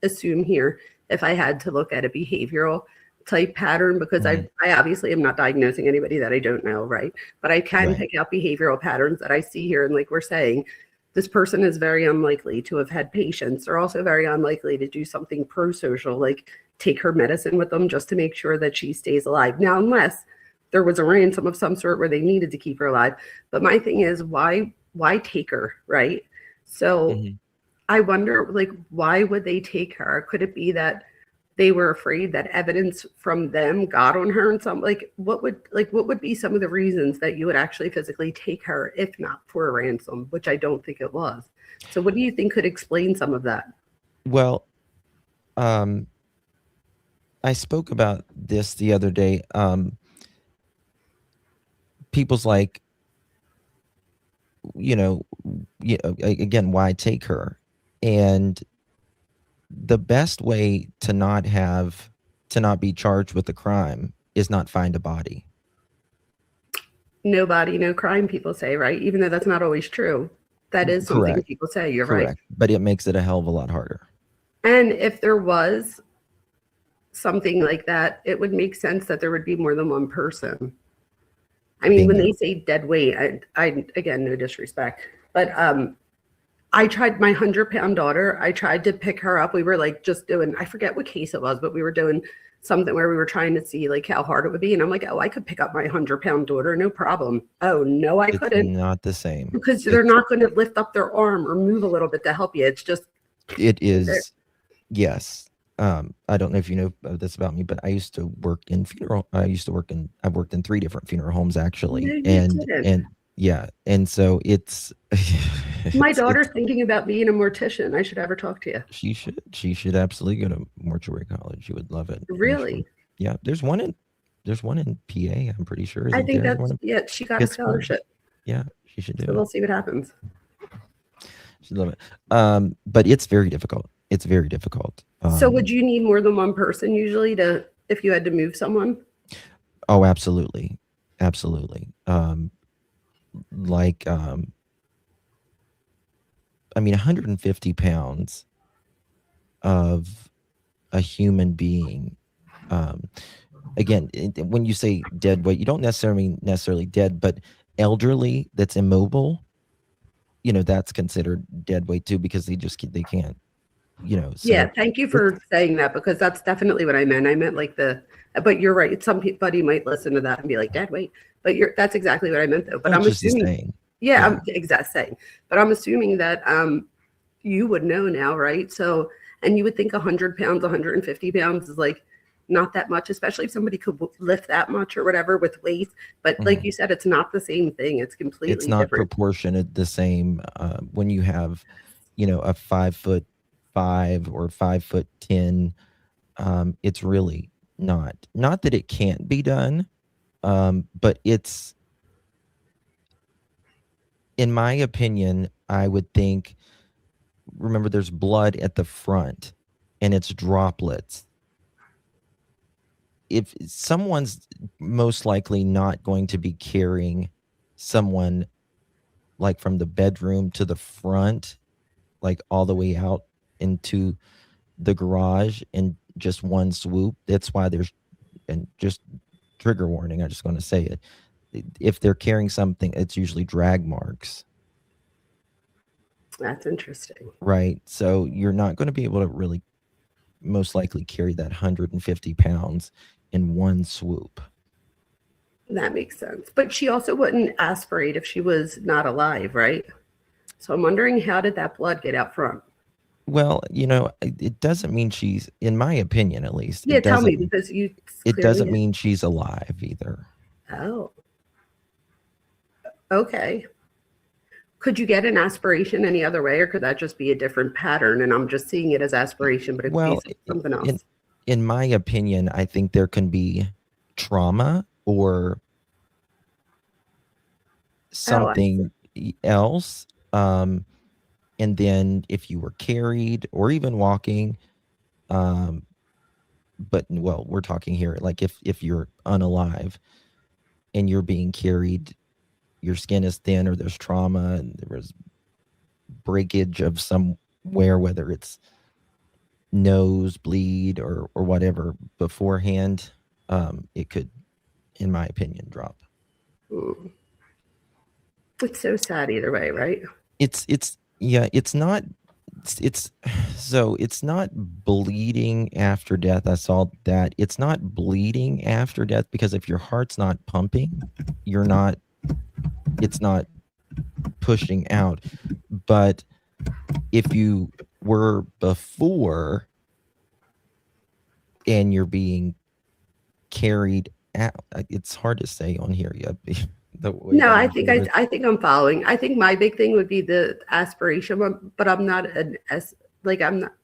assume here if I had to look at a behavioral type pattern, because I obviously am not diagnosing anybody that I don't know, right? But I can pick out behavioral patterns that I see here. And like we're saying, this person is very unlikely to have had patience. They're also very unlikely to do something pro-social, like take her medicine with them just to make sure that she stays alive. Now, unless there was a ransom of some sort where they needed to keep her alive. But my thing is, why take her, right? So I wonder, why would they take her? Could it be that they were afraid that evidence from them got on her, and what would be some of the reasons that you would actually physically take her if not for a ransom, which I don't think it was. So what do you think could explain some of that? Well, I spoke about this the other day. People's like, again, why take her? And the best way to not be charged with a crime is not find a body. No body, no crime, people say, right? Even though that's not always true. That is something people say. You're right. But it makes it a hell of a lot harder. And if there was something like that, it would make sense that there would be more than one person. I mean, when they say dead weight, I again, no disrespect, but I tried my 100-pound daughter. I tried to pick her up. We were just doing, I forget what case it was, but we were doing something where we were trying to see how hard it would be. And I'm like, oh, I could pick up my 100-pound daughter. No problem. Oh, no, I couldn't. Not the same. Because they're not going to lift up their arm or move a little bit to help you. It's just. It is. Yes. I don't know if you know this about me, but I used to work in I've worked in 3 different funeral homes actually. No, and so it's my daughter's thinking about being a mortician. I should have her talk to you. She should absolutely go to mortuary college. You would love it. Really? Yeah, there's one in PA, I'm pretty sure. I think she got a scholarship. Yeah, she should do it. We'll see what happens. She'd love it. But it's very difficult. It's very difficult. So would you need more than one person usually if you had to move someone? Oh, absolutely. Absolutely. 150 pounds of a human being. Again, when you say dead weight, you don't necessarily mean dead, but elderly that's immobile, that's considered dead weight too, because they can't. Yeah, thank you for saying that, because that's definitely what I meant. I meant but you're right. Somebody might listen to that and be like, dead weight, but that's exactly what I meant though. But I'm assuming Yeah, Yeah. I'm exact same. But I'm assuming that you would know now, right? So, and you would think 100 pounds, 150 pounds is like not that much, especially if somebody could lift that much or whatever with weight. But like you said, it's not the same thing. It's completely It's not different. proportionate the same when you have, you know, a 5'5" or 5'10". It's really not. Not that it can't be done, but it's, in my opinion, I would think, remember there's blood at the front and it's droplets. If someone's most likely not going to be carrying someone like from the bedroom to the front, like all the way out into the garage in just one swoop. That's why there's, and just trigger warning, I'm just going to say it. If they're carrying something, it's usually drag marks. That's interesting. Right. So you're not going to be able to really most likely carry that 150 pounds in one swoop. That makes sense. But she also wouldn't aspirate if she was not alive, right? So I'm wondering, how did that blood get out front? Well, you know, it doesn't mean she's, in my opinion at least, Yeah, it tell me, doesn't, because you it clearly doesn't did. mean she's alive either. Oh, okay. Could you get an aspiration any other way, or could that just be a different pattern and I'm just seeing it as aspiration, but it could Well, be something else? in my opinion, I think there can be trauma or something else. And then if you were carried or even walking, but well, we're talking here like if you're unalive and you're being carried, your skin is thin or there's trauma and there was breakage of somewhere, whether it's nose bleed or whatever beforehand, it could, in my opinion, drop. It's so sad either way, right? It's not bleeding after death. I saw that it's not bleeding after death because if your heart's not pumping, it's not pushing out. But if you were before and you're being carried out, it's hard to say on here yet. No, I think I'm following. I think my big thing would be the aspiration, but I'm not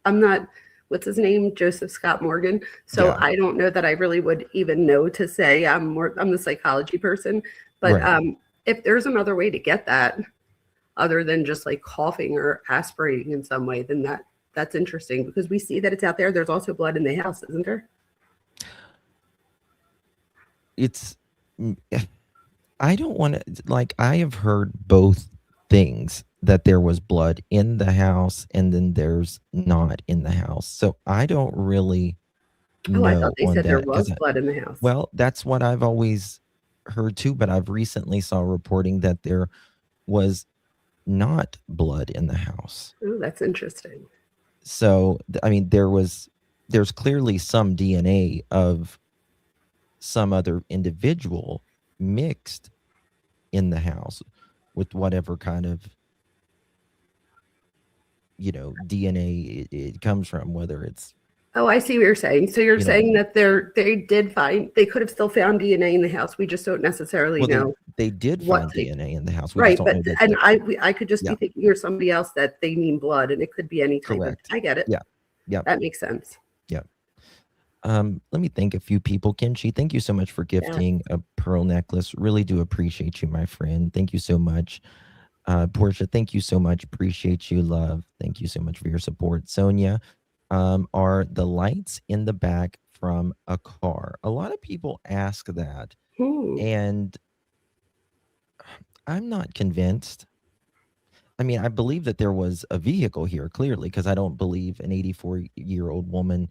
I'm not what's his name, Joseph Scott Morgan. So Yeah. I don't know that I really would even know to say. I'm the psychology person, but Right. If there's another way to get that other than just like coughing or aspirating in some way, then that's interesting because we see that it's out there. There's also blood in the house, isn't there? It's, I don't want to, like, I have heard both things, that there was blood in the house and then there's not in the house. So I don't really know I thought they on said there that. was blood in the house. Well, that's what I've always heard too, but I've recently saw reporting that there was not blood in the house. Oh, that's interesting. So, I mean, there's clearly some DNA of some other individual mixed in the house with whatever kind of, you know, DNA it comes from, whether it's. Oh, I see what you're saying. So you're You know, saying that they could have still found DNA in the house. We just don't necessarily know. They did what find they- DNA in the house. We Right, just don't but know that I could just Yeah. be thinking you're somebody else that they mean blood, and it could be any type Correct. I get it. Yeah. Yeah. That makes sense. Let me thank a few people. Kenshi, thank you so much for gifting a pearl necklace. Really do appreciate you, my friend. Thank you so much. Portia, thank you so much. Appreciate you, love. Thank you so much for your support. Sonia, are the lights in the back from a car? A lot of people ask that, and I'm not convinced. I mean, I believe that there was a vehicle here, clearly, because I don't believe an 84-year-old woman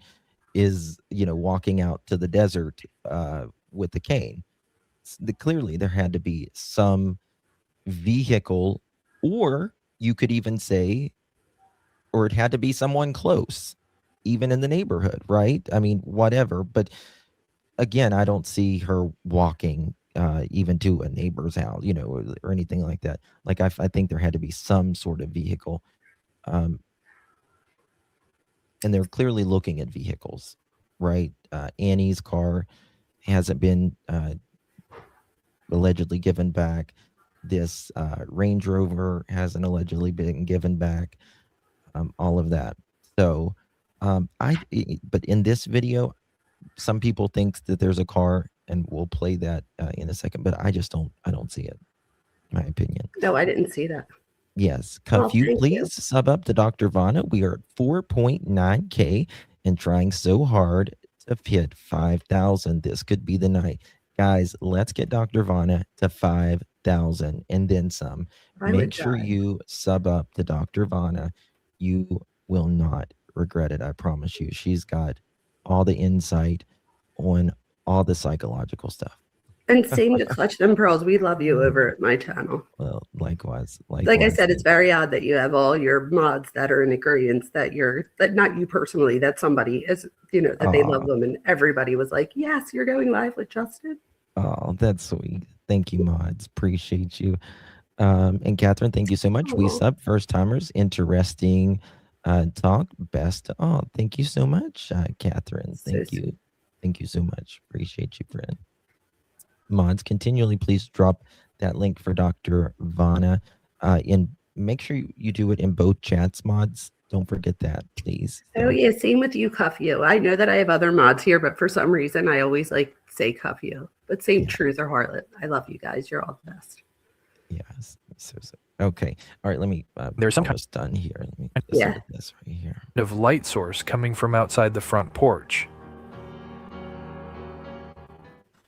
is, you know, walking out to the desert with the cane. Clearly, there had to be some vehicle, or you could even say, or it had to be someone close, even in the neighborhood, right? I mean, whatever. But again, I don't see her walking even to a neighbor's house, or anything like that. Like I think there had to be some sort of vehicle, and they're clearly looking at vehicles, right? Annie's car hasn't been allegedly given back. This Range Rover hasn't allegedly been given back. All of that. So, but in this video, some people think that there's a car, and we'll play that in a second. But I don't see it. My opinion. No, I didn't see that. Yes, Well, Cuff, you thank please you. sub up to Dr. Vona. We are at 4.9K and trying so hard to hit 5,000. This could be the night. Guys, let's get Dr. Vona to 5,000 and then some. I would Make sure die. you sub up to Dr. Vona. You will not regret it, I promise you. She's got all the insight on all the psychological stuff. And same to Clutch Them Pearls. We love you over at my channel. Well, likewise. Like I said, it's very odd that you have all your mods that are in agreement that not you personally, that somebody is, that they love them, and everybody was like, yes, you're going live with Justin. Oh, that's sweet. Thank you, mods. Appreciate you. And Catherine, thank you so much. We sub first timers. Interesting talk. Best. Oh, thank you so much, Catherine. Thank you. Thank you so much. Appreciate you, friend. Mods, continually please drop that link for Dr. Vona. And make sure you do it in both chats, mods. Don't forget that, please. Oh yeah, same with you, Cuff You. I know that I have other mods here, but for some reason I always like say Cuff You. But same Truth or Harlot. I love you guys. You're all the best. Yes. So. Okay. All right. Let me. There's some almost done here. Let me Yeah. this right here. Of light source coming from outside the front porch.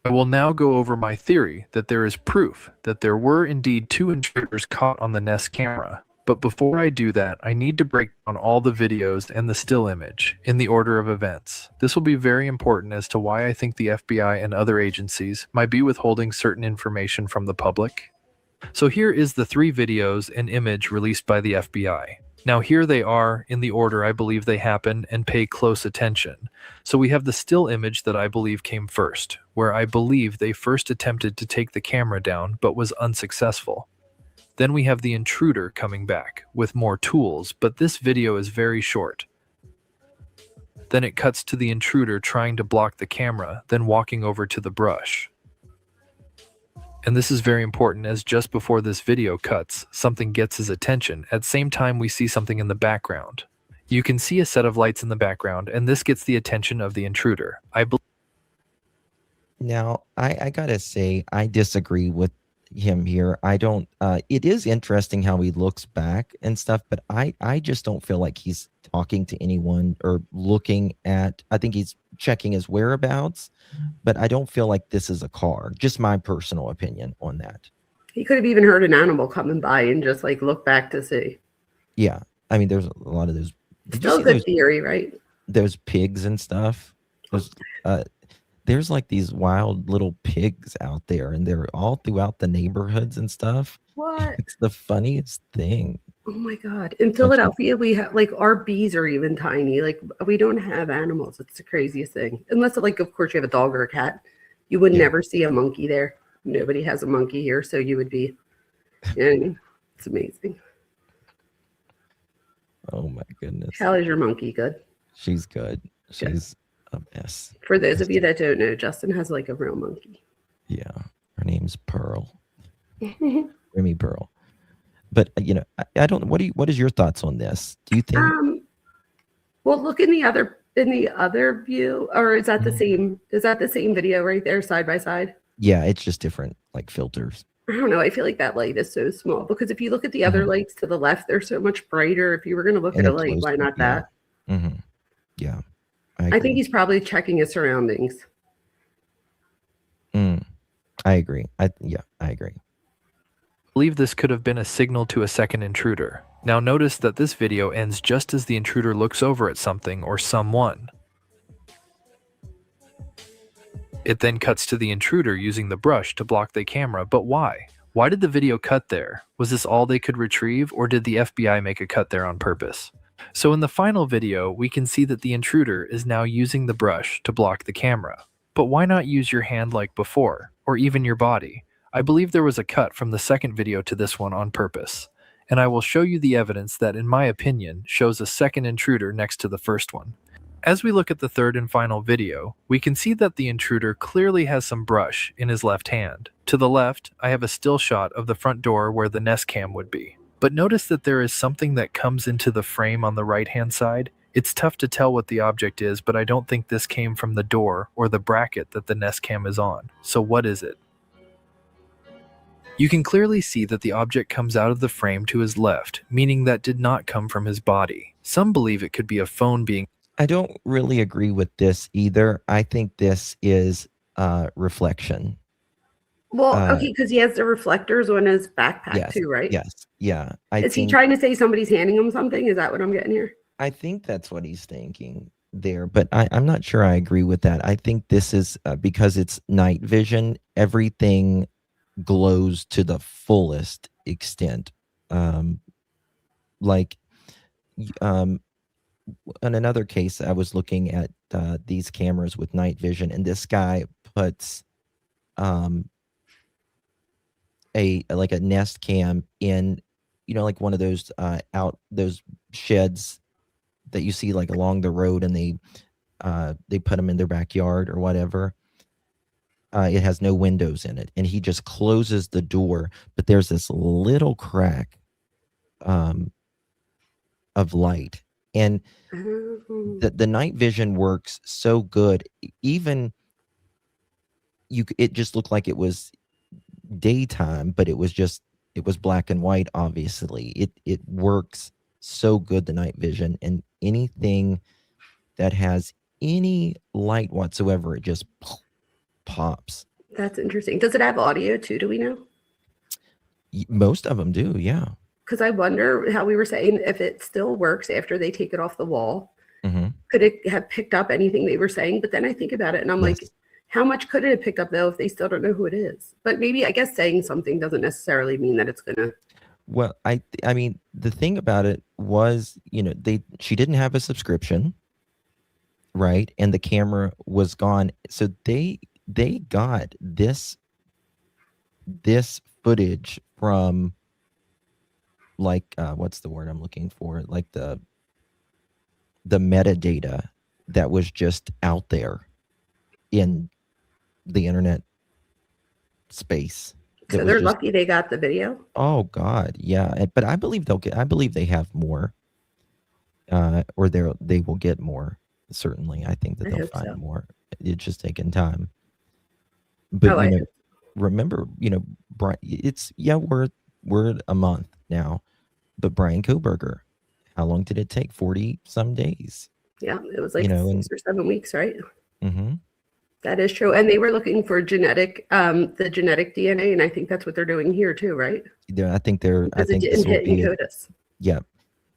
I will now go over my theory that there is proof that there were indeed 2 intruders caught on the Nest camera. But before I do that, I need to break down all the videos and the still image in the order of events. This will be very important as to why I think the FBI and other agencies might be withholding certain information from the public. So here is the 3 videos and image released by the FBI. Now here they are in the order I believe they happened, and pay close attention. So we have the still image that I believe came first, where I believe they first attempted to take the camera down but was unsuccessful. Then we have the intruder coming back with more tools, but this video is very short. Then it cuts to the intruder trying to block the camera, then walking over to the brush. And this is very important, as just before this video cuts, something gets his attention. At the same time, we see something in the background. You can see a set of lights in the background, and this gets the attention of the intruder. Now, I gotta say, I disagree with him here. I don't. It is interesting how he looks back and stuff, but I just don't feel like he's talking to anyone or looking at. I think he's checking his whereabouts, but I don't feel like this is a car. Just my personal opinion on that. He could have even heard an animal coming by and just like look back to see. Yeah, I mean, there's a lot of those. Still a good theory, right? Those pigs and stuff. There's like these wild little pigs out there, and they're all throughout the neighborhoods and stuff. What? It's the funniest thing. Oh my God. In Philadelphia, we have like our bees are even tiny. Like we don't have animals. It's the craziest thing. Unless like, of course, you have a dog or a cat. You would never see a monkey there. Nobody has a monkey here. So you would be, it's amazing. Oh my goodness. How is your monkey? Good. She's good. She's a mess. For those of you that don't know, Justin has like a real monkey. Yeah. Her name's Pearl. Remy Pearl. But I don't. What is your thoughts on this? Do you think? Well, look in the other view, or is that the same? Is that the same video right there, side by side? Yeah, it's just different, like filters. I don't know. I feel like that light is so small because if you look at the other lights to the left, they're so much brighter. If you were going to look at a light, why not that? Yeah. I think he's probably checking his surroundings. I agree. I agree. I believe this could have been a signal to a second intruder. Now notice that this video ends just as the intruder looks over at something or someone. It then cuts to the intruder using the brush to block the camera, but why? Why did the video cut there? Was this all they could retrieve, or did the FBI make a cut there on purpose? So in the final video, we can see that the intruder is now using the brush to block the camera. But why not use your hand like before? or even your body. I believe there was a cut from the second video to this one on purpose, and I will show you the evidence that, in my opinion, shows a second intruder next to the first one. As we look at the third and final video, we can see that the intruder clearly has some brush in his left hand. To the left, I have a still shot of the front door where the Nest cam would be. But notice that there is something that comes into the frame on the right-hand side. It's tough to tell what the object is, but I don't think this came from the door or the bracket that the Nest cam is on. So what is it? You can clearly see that the object comes out of the frame to his left, meaning that did not come from his body. Some believe it could be a phone being... I don't really agree with this either. I think this is reflection. Well, okay, because he has the reflectors on his backpack Yes, too, right? yes, yeah. Is he trying to say somebody's handing him something? Is that what I'm getting here? I think that's what he's thinking there, but I'm not sure I agree with that. I think this is because it's night vision, everything glows to the fullest extent. Like, in another case, I was looking at these cameras with night vision, and this guy puts a Nest cam in, like one of those those sheds that you see like along the road, and they put them in their backyard or whatever. It has no windows in it, and he just closes the door, but there's this little crack of light, and the night vision works so good. Even it just looked like it was daytime, but it was black and white. Obviously, it works so good, the night vision, and anything that has any light whatsoever, it just pops. That's interesting. Does it have audio too? Do we know? Most of them do, yeah. Because I wonder how we were saying if it still works after they take it off the wall. Mm-hmm. Could it have picked up anything they were saying? But then I think about it and I'm like, how much could it have picked up though if they still don't know who it is? But maybe, I guess, saying something doesn't necessarily mean that it's gonna. Well, I mean, the thing about it was, she didn't have a subscription, right? And the camera was gone, so they got this footage from, like, what's the word I'm looking for? Like the metadata that was just out there in the internet space. So they're lucky they got the video. Oh God, yeah. But I believe they have more, or they will get more. Certainly, I think that they'll find more. It's just taking time. But remember, Brian, we're a month now, but Brian Koberger, how long did it take? 40 some days. Yeah, it was like 6 or 7 weeks, right? Mm-hmm. That is true. And they were looking for the genetic DNA, and I think that's what they're doing here too, right? Yeah, I think it didn't hit in CODIS. Yeah.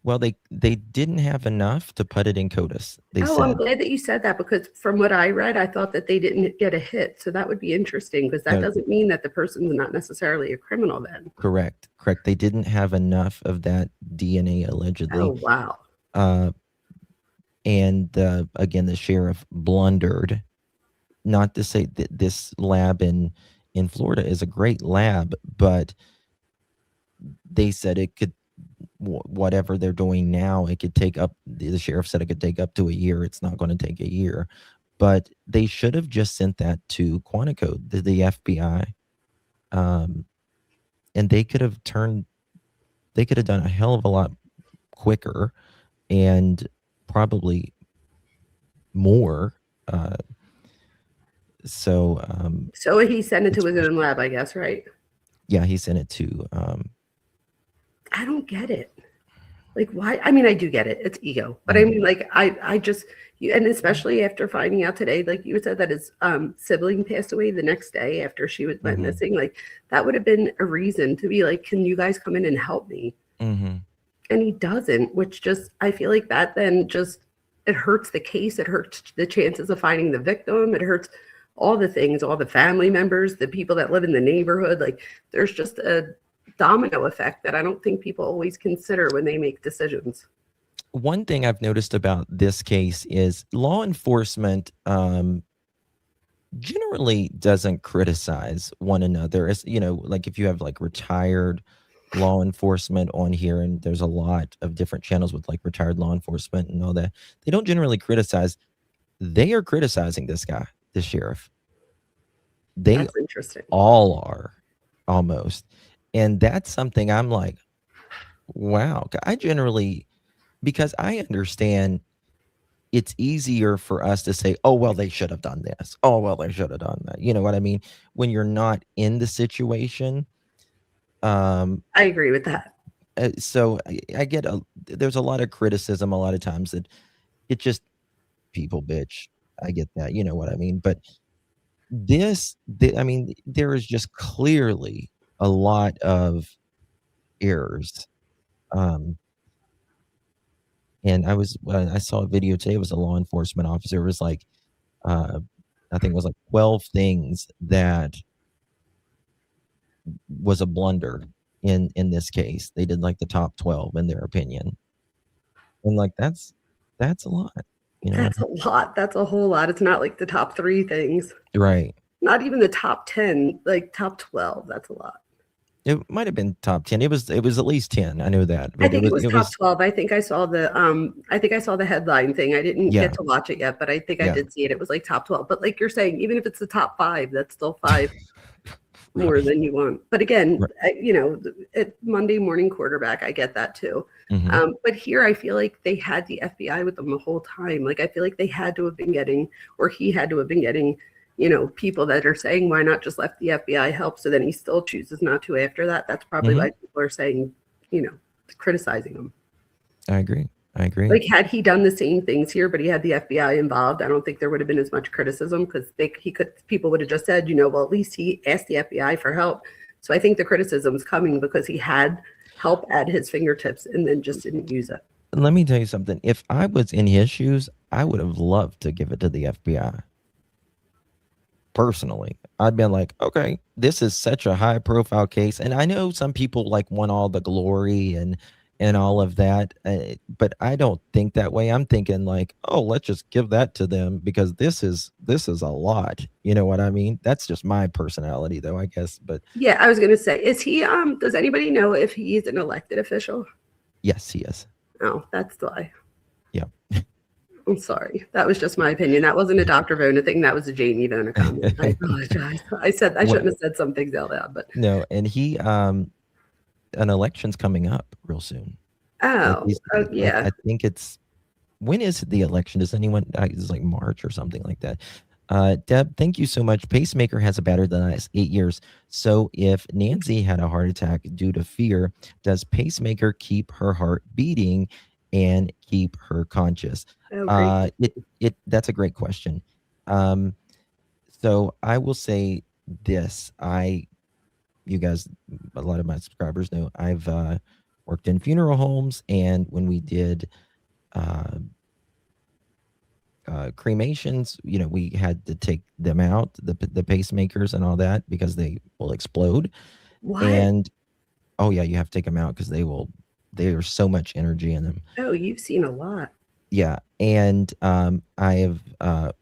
Well, they didn't have enough to put it in CODIS. I'm glad that you said that, because from what I read, I thought that they didn't get a hit. So that would be interesting, because that doesn't mean that the person's not necessarily a criminal then. Correct. They didn't have enough of that DNA, allegedly. Oh, wow. And again, the sheriff blundered. Not to say that this lab in Florida is a great lab, but they said it could, whatever they're doing now, it could take up, the sheriff said it could take up to a year. It's not going to take a year, but they should have just sent that to Quantico, the FBI. And they could have done a hell of a lot quicker and probably more. So he sent it to his own lab, I guess, right? Yeah, he sent it to. I don't get it. Like, why? I mean, I do get it. It's ego. But I mean, like, I just, and especially after finding out today, like you said, that his sibling passed away the next day after she went missing, like, that would have been a reason to be like, can you guys come in and help me? Mm-hmm. And he doesn't, which just, I feel like that then just, it hurts the case. It hurts the chances of finding the victim. It hurts all the things, all the family members, the people that live in the neighborhood. Like, there's just a domino effect that I don't think people always consider when they make decisions. One thing I've noticed about this case is law enforcement generally doesn't criticize one another. As you know, like if you have like retired law enforcement on here, and there's a lot of different channels with like retired law enforcement and all that, they don't generally criticize. They are criticizing this guy, the sheriff. They That's interesting. all are, almost. And that's something I'm like, wow. I generally, because I understand it's easier for us to say, oh, well, they should have done this. Oh, well, they should have done that. You know what I mean? When you're not in the situation. I agree with that. So I get there's a lot of criticism a lot of times that it just people bitch. I get that. You know what I mean? But I mean, there is just clearly a lot of errors. And I saw a video today. It was a law enforcement officer. It was like, I think it was like 12 things that was a blunder in this case. They did like the top 12 in their opinion. And like, that's a lot. You know, That's a lot. That's a whole lot. It's not like the top 3 things. right. Not even the top 10, like top 12. That's a lot. It might have been top 10. It was at least 10. I know that. I think it was top 12. I think I saw the headline thing. I didn't get to watch it yet, but I think I did see it. It was like top 12. But like you're saying, even if it's the top 5, that's still 5 more than you want. But again, you know, at Monday morning quarterback, I get that too. Mm-hmm. But here I feel like they had the FBI with them the whole time. Like I feel like they had to have been getting, or he had to have been getting, you know, people that are saying, why not just let the FBI help? So then he still chooses not to after that. That's probably why people are saying, you know, criticizing him. I agree. Like had he done the same things here, but he had the FBI involved, I don't think there would have been as much criticism because people would have just said, you know, well, at least he asked the FBI for help. So I think the criticism is coming because he had help at his fingertips and then just didn't use it. Let me tell you something. If I was in his shoes, I would have loved to give it to the FBI. Personally, I'd been like, okay, this is such a high profile case. And I know some people like want all the glory and all of that. But I don't think that way. I'm thinking like, oh, let's just give that to them because this is a lot. You know what I mean? That's just my personality though, I guess. But yeah, I was going to say, is he, does anybody know if he's an elected official? Yes, he is. Oh, that's why. Yeah. I'm sorry. That was just my opinion. That wasn't a Dr. Vona thing. That was a Jaime Vona comment. I apologize. I shouldn't have said some things out loud, but no. And he, an election's coming up real soon. Yeah. I think when is the election? Does anyone? It's like March or something like that. Deb, thank you so much. Pacemaker has a battery that lasts 8 years. So if Nancy had a heart attack due to fear, does pacemaker keep her heart beating and keep her conscious? That's a great question. So I will say this. You guys, a lot of my subscribers know I've worked in funeral homes, and when we did cremations, you know, we had to take them out, the pacemakers and all that, because they will explode. What? And oh yeah, you have to take them out because there's so much energy in them. Oh, you've seen a lot. Yeah. And I have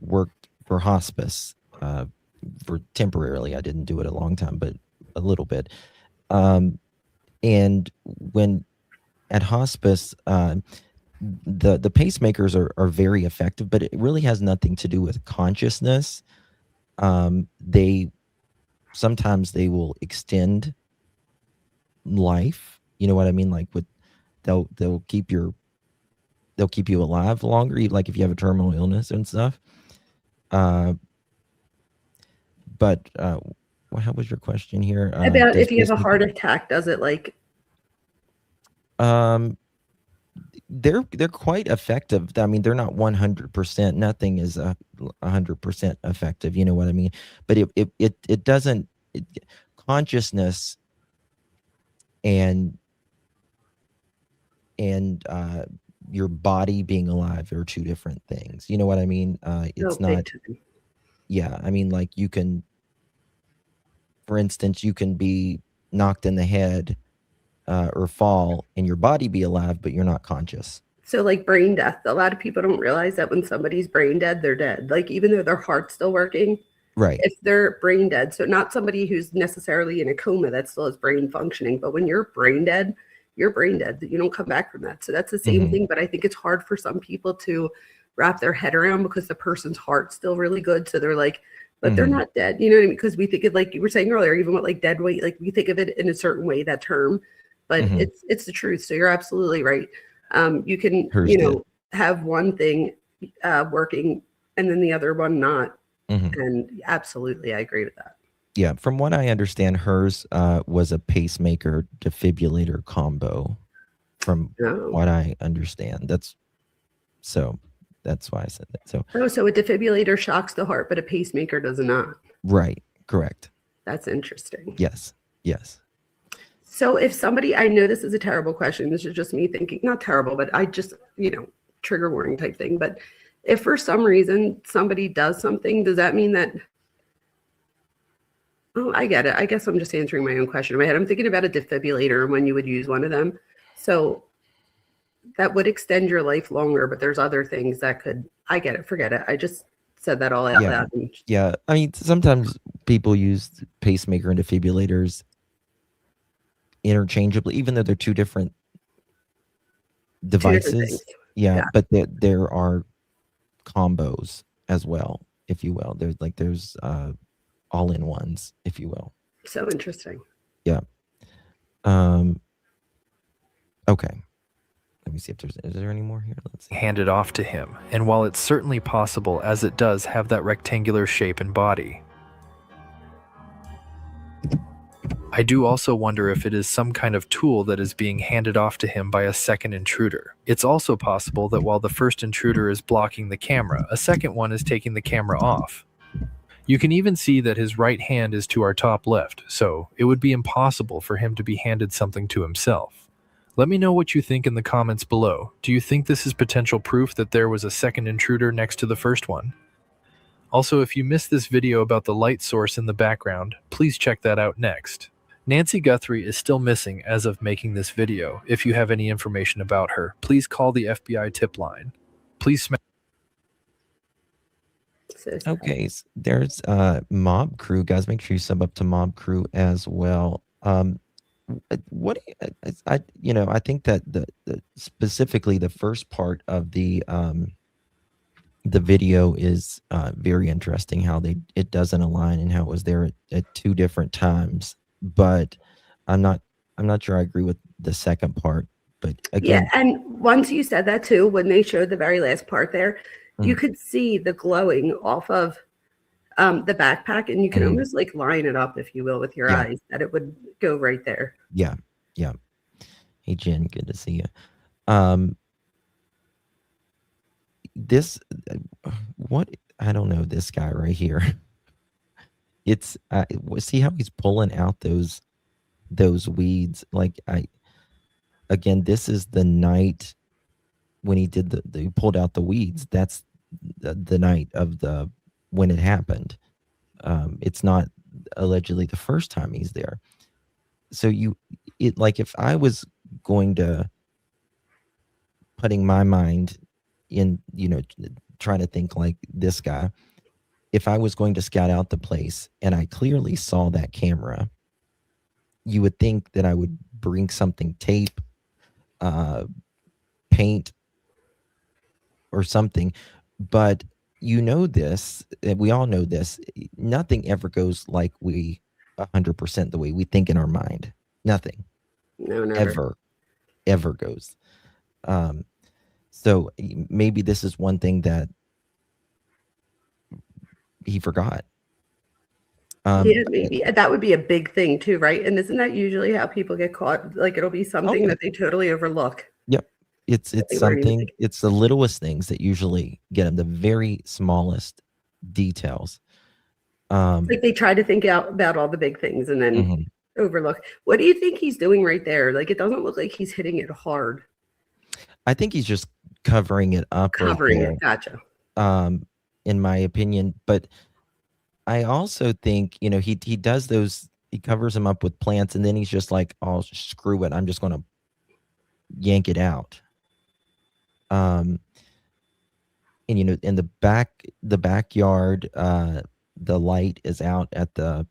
worked for hospice for temporarily. I didn't do it a long time, but a little bit. And when at hospice, the pacemakers are very effective, but it really has nothing to do with consciousness. Sometimes they will extend life. You know what I mean? Like they'll keep you alive longer, like if you have a terminal illness and stuff. But how was your question here? About if you have a heart attack, does it like? They're quite effective. I mean, they're not 100%. Nothing is 100% effective. You know what I mean? But it doesn't. Consciousness and your body being alive are two different things. You know what I mean? It's not. Yeah, I mean, like you can, for instance, you can be knocked in the head or fall and your body be alive, but you're not conscious. So like brain death, a lot of people don't realize that when somebody's brain dead, they're dead. Like even though their heart's still working, Right. if they're brain dead. So not somebody who's necessarily in a coma that still has brain functioning, but when you're brain dead, you're brain dead. You don't come back from that. So that's the same thing. But I think it's hard for some people to wrap their head around because the person's heart's still really good. So they're like, but they're not dead. You know what I mean? Because we think of, like you were saying earlier, even with like dead weight, like we think of it in a certain way, that term, but it's the truth. So you're absolutely right. You can, have one thing working and then the other one not. And absolutely, I agree with that. Yeah, from what I understand, hers was a pacemaker defibrillator combo. From what I understand, that's why I said that. So a defibrillator shocks the heart, but a pacemaker does not. Right, correct. That's interesting. Yes. So if somebody, I know this is a terrible question. This is just me thinking, not terrible, but I just, trigger warning type thing. But if for some reason somebody does something, does that mean that, oh, I get it. I guess I'm just answering my own question in my head. I'm thinking about a defibrillator and when you would use one of them. So that would extend your life longer, but there's other things that could, I get it, forget it. I just said that all out loud. Yeah. I mean, sometimes people use pacemaker and defibrillators interchangeably, even though they're two different devices. Yeah, but there are combos as well, if you will. There's all-in-ones, if you will. So interesting. Yeah. Okay. Let me see if is there any more here? Let's see. Handed off to him, and while it's certainly possible, as it does have that rectangular shape and body, I do also wonder if it is some kind of tool that is being handed off to him by a second intruder. It's also possible that while the first intruder is blocking the camera, a second one is taking the camera off. You can even see that his right hand is to our top left, so it would be impossible for him to be handed something to himself. Let me know what you think in the comments below. Do you think this is potential proof that there was a second intruder next to the first one? Also, if you missed this video about the light source in the background, please check that out next. Nancy Guthrie is still missing as of making this video. If you have any information about her, please call the FBI tip line. Please smash. Okay, so there's Mob Crew. Guys, make sure you sub up to Mob Crew as well. What I think that the specifically the first part of the video is very interesting, how it doesn't align and how it was there at two different times. But I'm not sure I agree with the second part. But again, yeah, and once you said that too, when they showed the very last part there, you could see the glowing off of the backpack, and you can almost like line it up, if you will, with your eyes, that it would go right there. Yeah. Hey Jen, good to see you. This I don't know, this guy right here. It's see how he's pulling out those weeds. Like again, this is the night when he did he pulled out the weeds. That's the night of when it happened. It's not allegedly the first time he's there. So like if I was going to putting my mind in, trying to think like this guy, if I was going to scout out the place and I clearly saw that camera, you would think that I would bring something, tape, paint, or something. But this, we all know this, nothing ever goes like 100% the way we think in our mind. Nothing. No, never. Ever goes. So maybe this is one thing that he forgot. Yeah, maybe that would be a big thing too, right? And isn't that usually how people get caught? Like it'll be something that they totally overlook. Yep. It's something, it's the littlest things that usually get them, the very smallest details. Like they try to think out about all the big things and then overlook. What do you think he's doing right there? Like it doesn't look like he's hitting it hard. I think he's just covering it up. Covering it, gotcha. In my opinion, but I also think, he does those, he covers them up with plants and then he's just like, oh, screw it, I'm just going to yank it out. And in the backyard, the light is out at the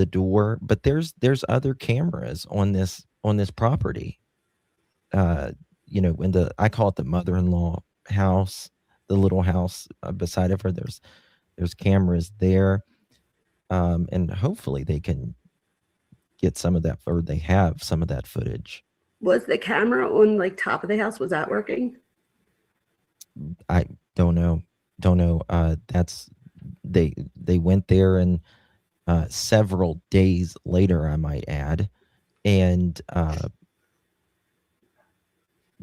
door, but there's other cameras on this property. You know, in I call it the mother-in-law house, the little house beside of her. There's cameras there, and hopefully they can get some of that, or they have some of that footage. Was the camera on like top of the house, was that working? I don't know. That's they went there, and several days later, I might add, and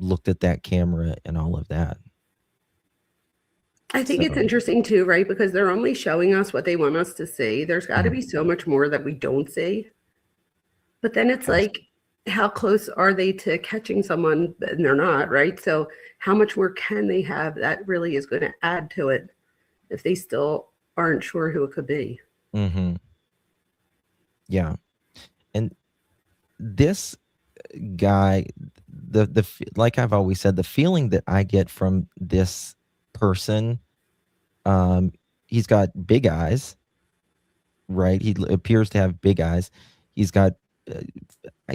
looked at that camera and all of that. I think it's So- interesting too, right? Because they're only showing us what they want us to see. There's got to be so much more that we don't see. But then it's Yes. like, how close are they to catching someone? And they're not, right? So how much more can they have that really is going to add to it if they still aren't sure who it could be? Mm-hmm. Yeah. And this guy, like I've always said, the feeling that I get from this person, he's got big eyes, right? He appears to have big eyes. He's got,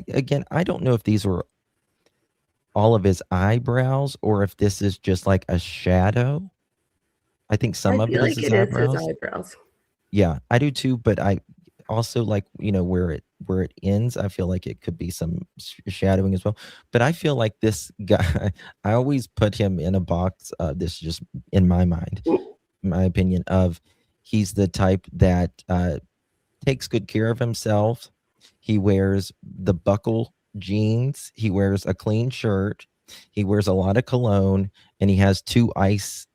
again, I don't know if these were all of his eyebrows or if this is just like a shadow. I think some I of feel it is like his it is eyebrows. his eyebrows. Yeah, I do too, but I also like, you know, where it ends, I feel like it could be some shadowing as well. But I feel like this guy, I always put him in a box, this is just in my mind, my opinion, of he's the type that takes good care of himself. He wears the buckle jeans, he wears a clean shirt, he wears a lot of cologne, and he has two ice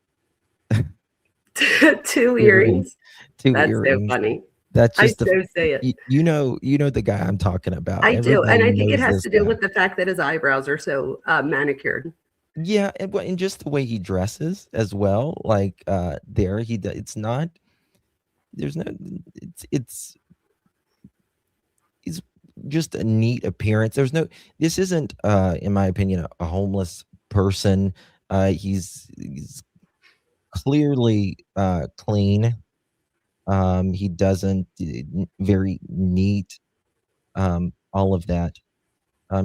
Two earrings. two That's earrings. so funny. That's I just so say it. you know the guy I'm talking about. I do. And I think it knows has this to do guy. with the fact that his eyebrows are so manicured. Yeah, and just the way he dresses as well. Like there, it's not. There's no. It's just a neat appearance. There's no. This isn't, in my opinion, a homeless person. He's clearly clean. He doesn't very neat. All of that.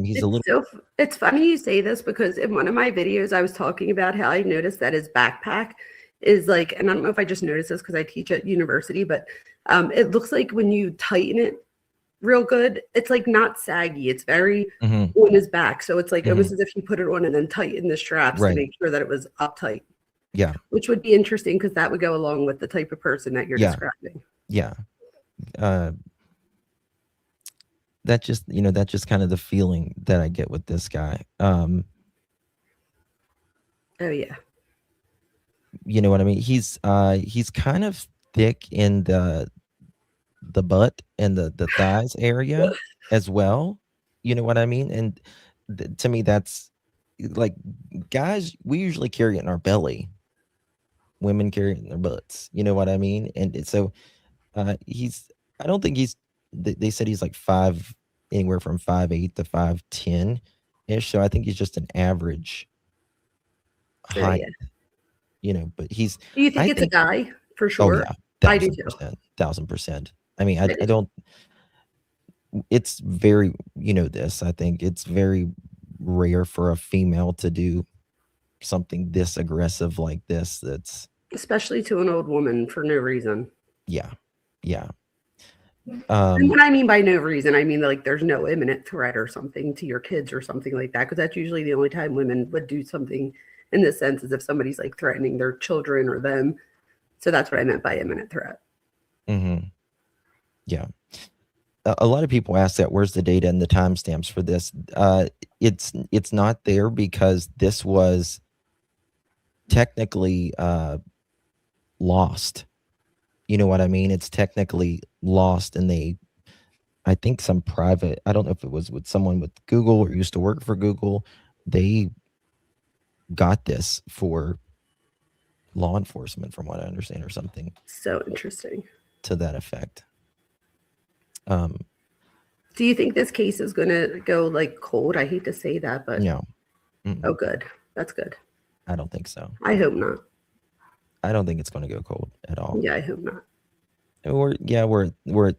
He's a little. It's funny you say this because in one of my videos I was talking about how I noticed that his backpack is like, and I don't know if I just noticed this because I teach at university, but it looks like when you tighten it real good, it's like not saggy. It's very Mhm. on his back. So it's like it was Mhm. as if you put it on and then tighten the straps Right. to make sure that it was uptight. Yeah. Which would be interesting because that would go along with the type of person that you're Yeah. describing. Yeah. That's just kind of the feeling that I get with this guy. Oh yeah. You know what I mean? He's kind of thick in the butt and the thighs area as well. You know what I mean? And to me, that's like, guys, we usually carry it in our belly. Women carry it in their butts. You know what I mean? And so I don't think they said he's like anywhere from 5'8" to 5'10" ish. So I think he's just an average Oh, height, yeah. you know, but Do you think it's a guy for oh sure? yeah, I do too. 1000%. I mean, I do too. don't, it's very, I think it's very rare for a female to do something this aggressive like this. That's, Especially to an old woman for no reason. yeah. And what I mean by no reason, I mean like there's no imminent threat or something to your kids or something like that. Because that's usually the only time women would do something in this sense is if somebody's like threatening their children or them. So that's what I meant by imminent threat. Mm-hmm. Yeah. A lot of people ask that, where's the data and the timestamps for this? It's not there because this was technically lost. You know what I mean? It's technically lost, and I think some private, I don't know if it was with someone with Google or used to work for Google, they got this for law enforcement, from what I understand, or something So interesting. to that effect. Do you think this case is going to go like cold? I hate to say that, but No. Oh, good. That's good. I don't think so. I hope not. I don't think it's going to go cold at all. Yeah, I hope not. We're at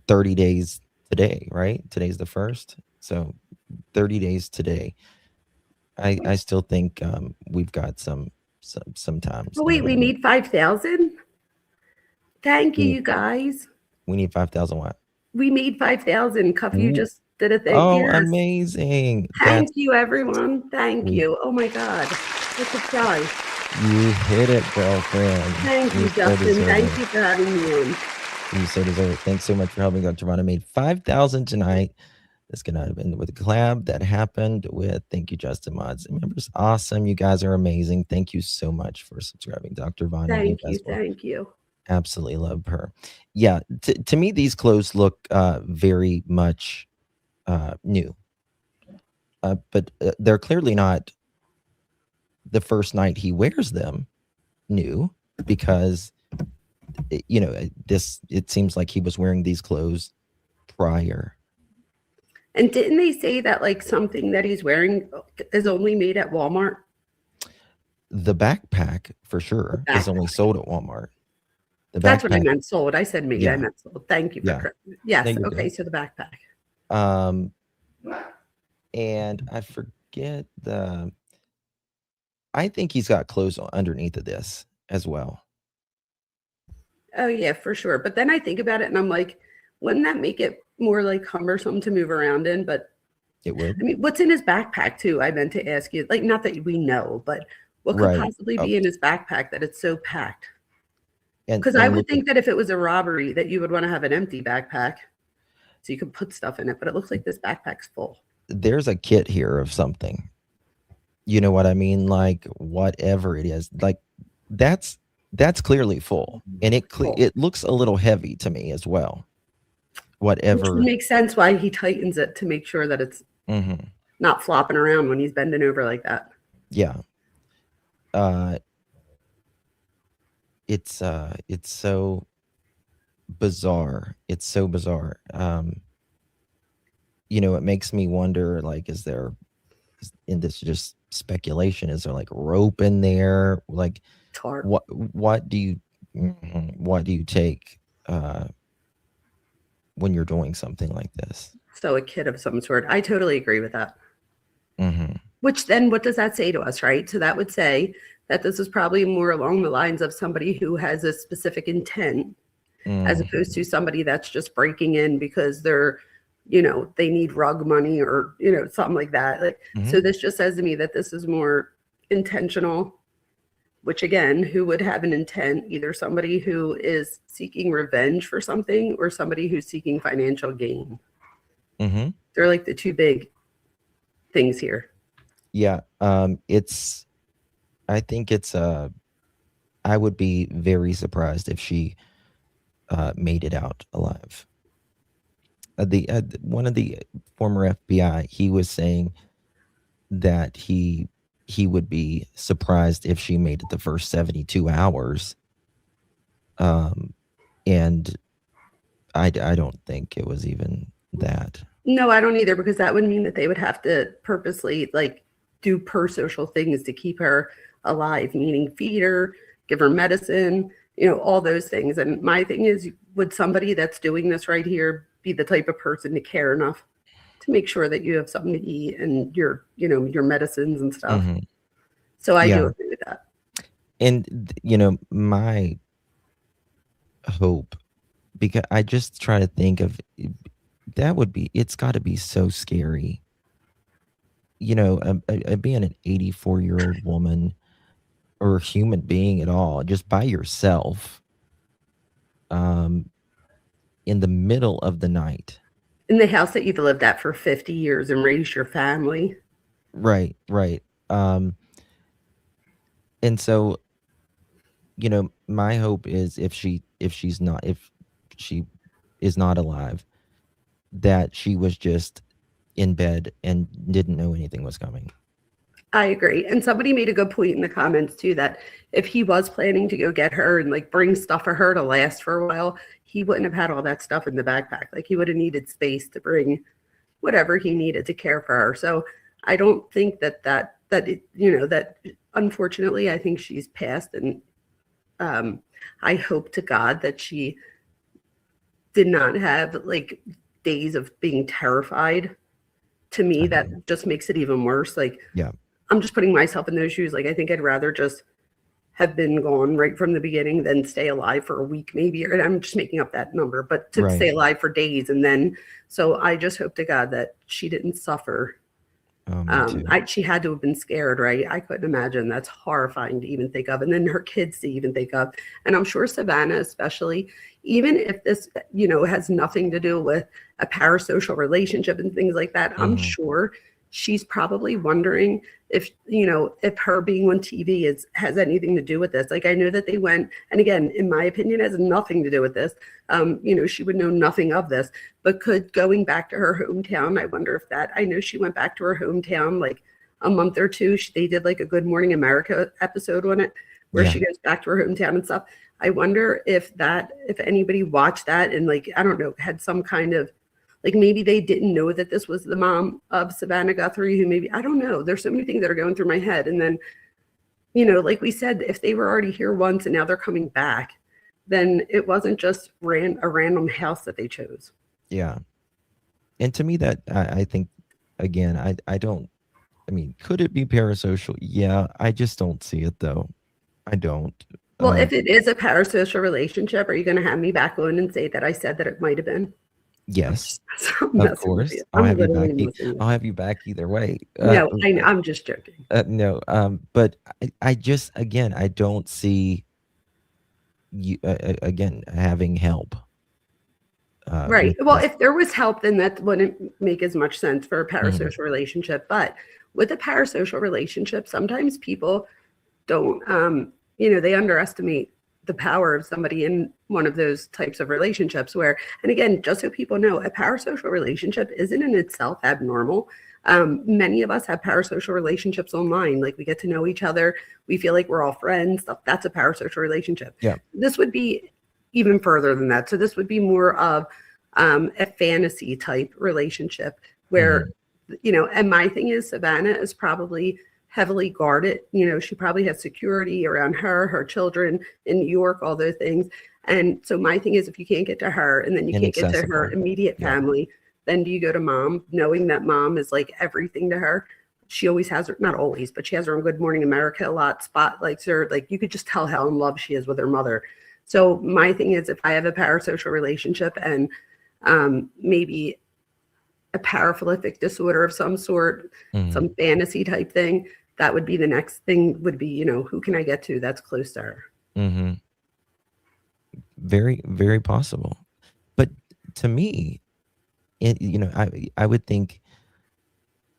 30 days today, right? Today's the 1st, so 30 days today. I still think we've got some time. Oh wait, we need 5,000. Thank you, We- you guys. We need 5,000 what? We made 5,000. Cuff, you Ooh. just did a thing. Oh, Yes. amazing! Thank you, everyone. Thank We- you. Oh my God. Look at guy. You hit it, girlfriend. Thank you, so Justin. deserve Thank it. you for having me on. You so deserve it. Thanks so much for helping Dr. Vona. Made 5,000 tonight. That's gonna have been with the collab that happened with. Thank you, Justin Mods and members. Awesome. You guys are amazing. Thank you so much for subscribing, Dr. Vona. Thank guys you. will Thank you. absolutely love her. Yeah, to me, these clothes look very much new, but they're clearly not the first night he wears them new, because it seems like he was wearing these clothes prior. And didn't they say that like something that he's wearing is only made at Walmart? The backpack for sure is only sold at Walmart. The That's what I backpack- meant. Sold. I said made. Yeah. I meant sold. Thank you for Yeah. yes. No, you're Okay. good. So the backpack. And I forget I think he's got clothes underneath of this as well. Oh yeah, for sure. But then I think about it and I'm like, wouldn't that make it more like cumbersome to move around in? But It would. I mean, what's in his backpack too? I meant to ask you, like, not that we know, but what could Right. possibly be in his backpack that it's so packed? And Because I and would look think that if it was a robbery, that you would want to have an empty backpack so you could put stuff in it. But it looks like this backpack's full. there's a kit here of something. You know what I mean? Like whatever it is, like that's clearly full, and it looks a little heavy to me as well. Which Whatever. would make sense why he tightens it to make sure that it's Mhm. not flopping around when he's bending over like that. Yeah. It's so bizarre. It's so bizarre. It makes me wonder, like, and this is just speculation, is there like rope in there? Like, Tarp. what do you take when you're doing something like this? So a kit of some sort. I totally agree with that. Mm-hmm. Which then what does that say to us, right? So that would say that this is probably more along the lines of somebody who has a specific intent, as opposed to somebody that's just breaking in because they're, they need rug money or, something like that. Like, so this just says to me that this is more intentional, which again, who would have an intent? Either somebody who is seeking revenge for something or somebody who's seeking financial gain. Mm-hmm. They're like the two big things here. Yeah. I think I would be very surprised if she made it out alive. One of the former FBI, he was saying that he would be surprised if she made it the first 72 hours. And I don't think it was even that. No, I don't either, because that would mean that they would have to purposely like do per-social things to keep her alive, meaning feed her, give her medicine, all those things. And my thing is, would somebody that's doing this right here be the type of person to care enough to make sure that you have something to eat and your medicines and stuff? Mm-hmm. So I do agree with that. And, my hope, because I just try to think of, it's got to be so scary. Being an 84-year-old woman or human being at all, just by yourself, in the middle of the night. In the house that you've lived at for 50 years and raised your family. Right. And so, my hope is if she is not alive, that she was just in bed and didn't know anything was coming. I agree. And somebody made a good point in the comments too, that if he was planning to go get her and like bring stuff for her to last for a while, he wouldn't have had all that stuff in the backpack. Like he would have needed space to bring whatever he needed to care for her. So I don't think that unfortunately, I think she's passed. And I hope to God that she did not have like days of being terrified, to me, that just makes it even worse. Like, Yeah. I'm just putting myself in those shoes. Like, I think I'd rather just have been gone right from the beginning than stay alive for a week, maybe. Or I'm just making up that number, but to Right. stay alive for days. And then, so I just hope to God that she didn't suffer. Me too. She had to have been scared, right? I couldn't imagine. That's horrifying to even think of. And then her kids to even think of. And I'm sure Savannah, especially, even if this, has nothing to do with a parasocial relationship and things like that, I'm sure she's probably wondering if her being on TV has anything to do with this. Like, I know that they went, and again, in my opinion, has nothing to do with this. She would know nothing of this, but could going back to her hometown, I wonder if that, I know she went back to her hometown like a month or two. They did like a Good Morning America episode on it where she goes back to her hometown and stuff. I wonder if anybody watched that and, like, I don't know, had some kind of, like, maybe they didn't know that this was the mom of Savannah Guthrie, who maybe, I don't know. There's so many things that are going through my head. And then, like we said, if they were already here once and now they're coming back, then it wasn't just a random house that they chose. Yeah. And to me, that I think, again, I mean, could it be parasocial? Yeah. I just don't see it, though. I don't. Well, if it is a parasocial relationship, are you going to have me back on and say that I said that it might have been? Yes, So of course. I'll have you back. I'll have you back either way. No, I'm just joking. No, but I just, again, I don't see you again having help. Right. Well, if there was help, then that wouldn't make as much sense for a parasocial relationship. But with a parasocial relationship, sometimes people don't, they underestimate the power of somebody in one of those types of relationships where, and again, just so people know, a parasocial relationship isn't in itself abnormal. Many of us have parasocial relationships online. Like, we get to know each other. We feel like we're all friends. That's a parasocial relationship. Yeah. This would be even further than that. So this would be more of a fantasy type relationship where, and my thing is Savannah is probably heavily guarded. She probably has security around her children in New York, all those things. And so my thing is, if you can't get to her and then you can't get to her immediate family, then do you go to mom, knowing that mom is like everything to her? She always has her, not always, but she has her on Good Morning America a lot, spotlights her. Like, you could just tell how in love she is with her mother. So my thing is, if I have a parasocial relationship and maybe a paraphilic disorder of some sort, some fantasy type thing, that would be the next thing would be, who can I get to that's close to her? Very, very possible. But to me, I would think,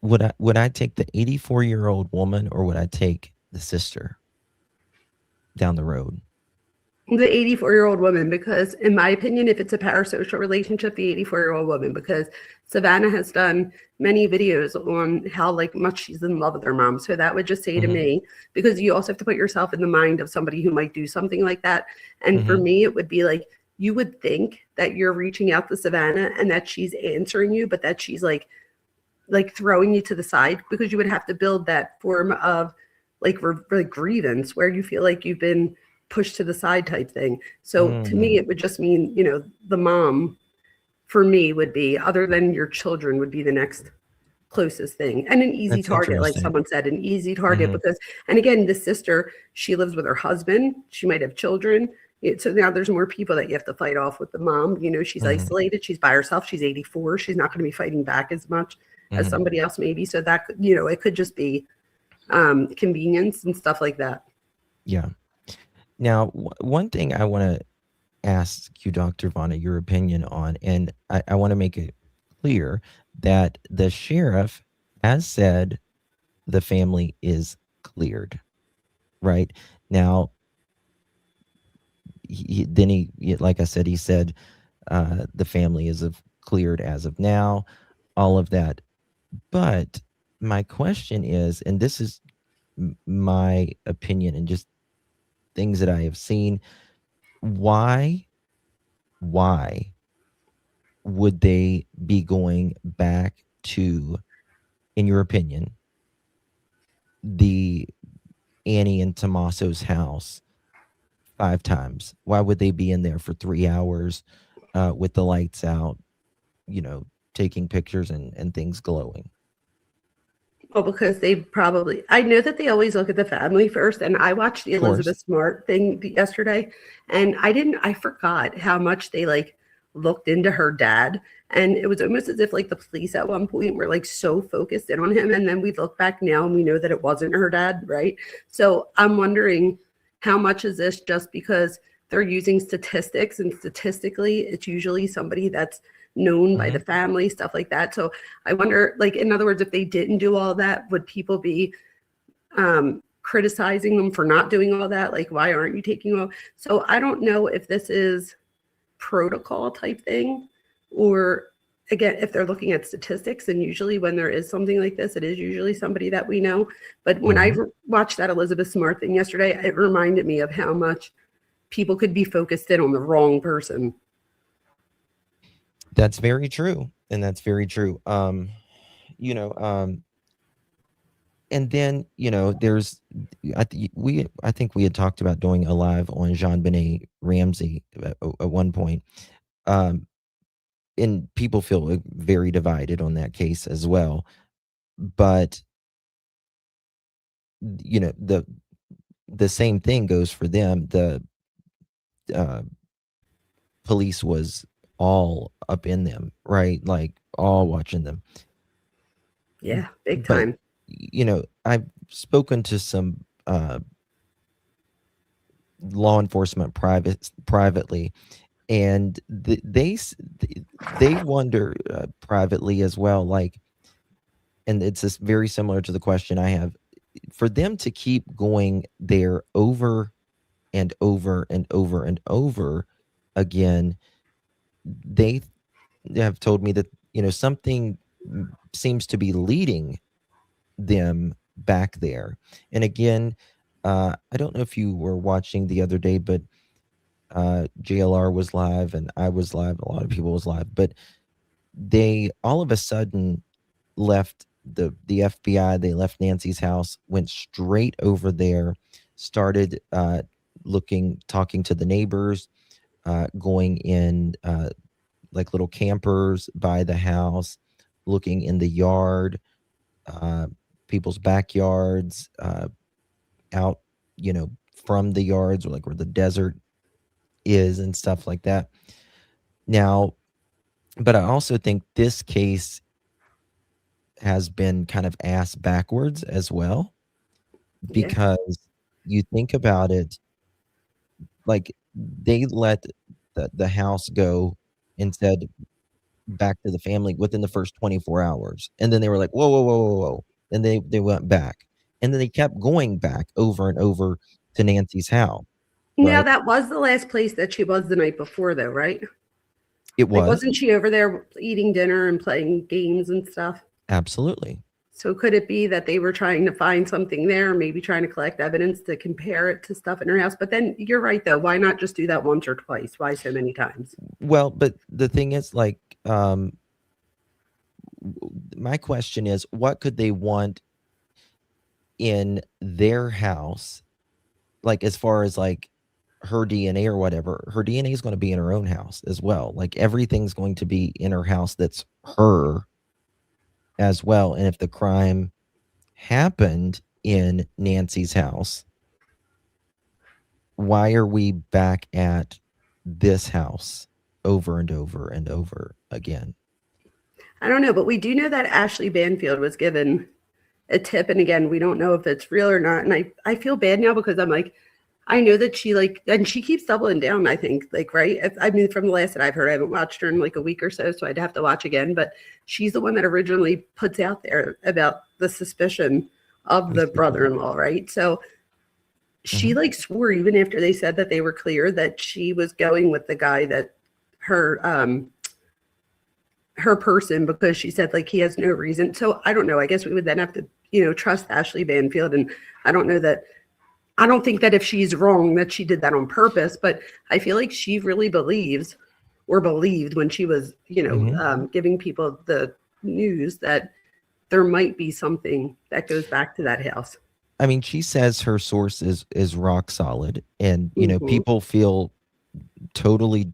would I take the 84-year-old woman or would I take the sister down the road? The 84-year-old woman, because in my opinion, if it's a parasocial relationship, the 84-year-old woman, because Savannah has done many videos on how much she's in love with her mom. So that would just say to me, because you also have to put yourself in the mind of somebody who might do something like that. And for me, it would be like, you would think that you're reaching out to Savannah and that she's answering you, but that she's like throwing you to the side, because you would have to build that form of like grievance where you feel like you've been pushed to the side type thing. So to me, it would just mean, the mom for me would be, other than your children, would be the next closest thing, and an easy target, like someone said, an easy target, because, and again, the sister, she lives with her husband, she might have children. So now there's more people that you have to fight off with the mom. She's isolated, she's by herself, she's 84, she's not going to be fighting back as much as somebody else maybe. So that, it could just be convenience and stuff like that. Yeah. Now, one thing I want to ask you, Dr. Vona, your opinion on, and I want to make it clear that the sheriff has said the family is cleared, right? Now, he like I said, he said the family is cleared as of now, all of that. But my question is, and this is my opinion and just things that I have seen, why would they be going back to, in your opinion, the Annie and Tommaso's house 5 times? Why would they be in there for 3 hours? with the lights out, taking pictures and things glowing. Well, because I know that they always look at the family first. And I watched the Of course. Elizabeth Smart thing yesterday, and I forgot how much they looked into her dad. And it was almost as if the police at one point were so focused in on him. And then we look back now and we know that it wasn't her dad, right? So I'm wondering how much is this just because they're using statistics, and statistically it's usually somebody that's known by the family, stuff like that. So I wonder, in other words, if they didn't do all that, would people be criticizing them for not doing all that? Why aren't you taking all? So I don't know if this is protocol type thing, or again, if they're looking at statistics, and usually when there is something like this, it is usually somebody that we know. But when I watched that Elizabeth Smart thing yesterday, it reminded me of how much people could be focused in on the wrong person. That's very true. And that's very true. And then, there's, I think we had talked about doing a live on JonBenet Ramsey at one point. And people feel very divided on that case as well. But, the same thing goes for them. The police was all up in them, right? All watching them. Yeah, big time. But, I've spoken to some law enforcement privately, and they wonder privately as well, and it's just very similar to the question I have, for them to keep going there over and over and over and over again. They have told me that something seems to be leading them back there. And again, I don't know if you were watching the other day, but JLR was live and I was live, a lot of people was live, but they all of a sudden left the FBI, they left Nancy's house, went straight over there, started talking to the neighbors, going in little campers by the house, looking in the yard, people's backyards, out, from the yards, or where the desert is and stuff like that. Now, but I also think this case has been kind of ass backwards as well, because you think about it, they let the house go and said back to the family within the first 24 hours. And then they were like, whoa, whoa, whoa, whoa, whoa. And they went back. And then they kept going back over and over to Nancy's house. Now, that was the last place that she was the night before, though, right? It was. Wasn't she over there eating dinner and playing games and stuff? Absolutely. So could it be that they were trying to find something there, maybe trying to collect evidence to compare it to stuff in her house? But then you're right, though. Why not just do that once or twice? Why so many times? Well, but the thing is, my question is, what could they want in their house? As far as her DNA or whatever, her DNA is going to be in her own house as well. Everything's going to be in her house that's her as well. And if the crime happened in Nancy's house, why are we back at this house over and over and over again? I don't know, but we do know that Ashley Banfield was given a tip. And again, we don't know if it's real or not. And I feel bad now because I'm I know that she and she keeps doubling down, I think, right? I mean, from the last that I've heard, I haven't watched her in a week or so I'd have to watch again. But she's the one that originally puts out there about the suspicion of the brother-in-law, right? So she swore, even after they said that they were clear, that she was going with the guy that her person, because she said he has no reason. So I don't know. I guess we would then have to, trust Ashley Banfield. And I don't think that if she's wrong that she did that on purpose, but I feel like she really believes or believed when she was, giving people the news that there might be something that goes back to that house. I mean, she says her source is rock solid, and people feel totally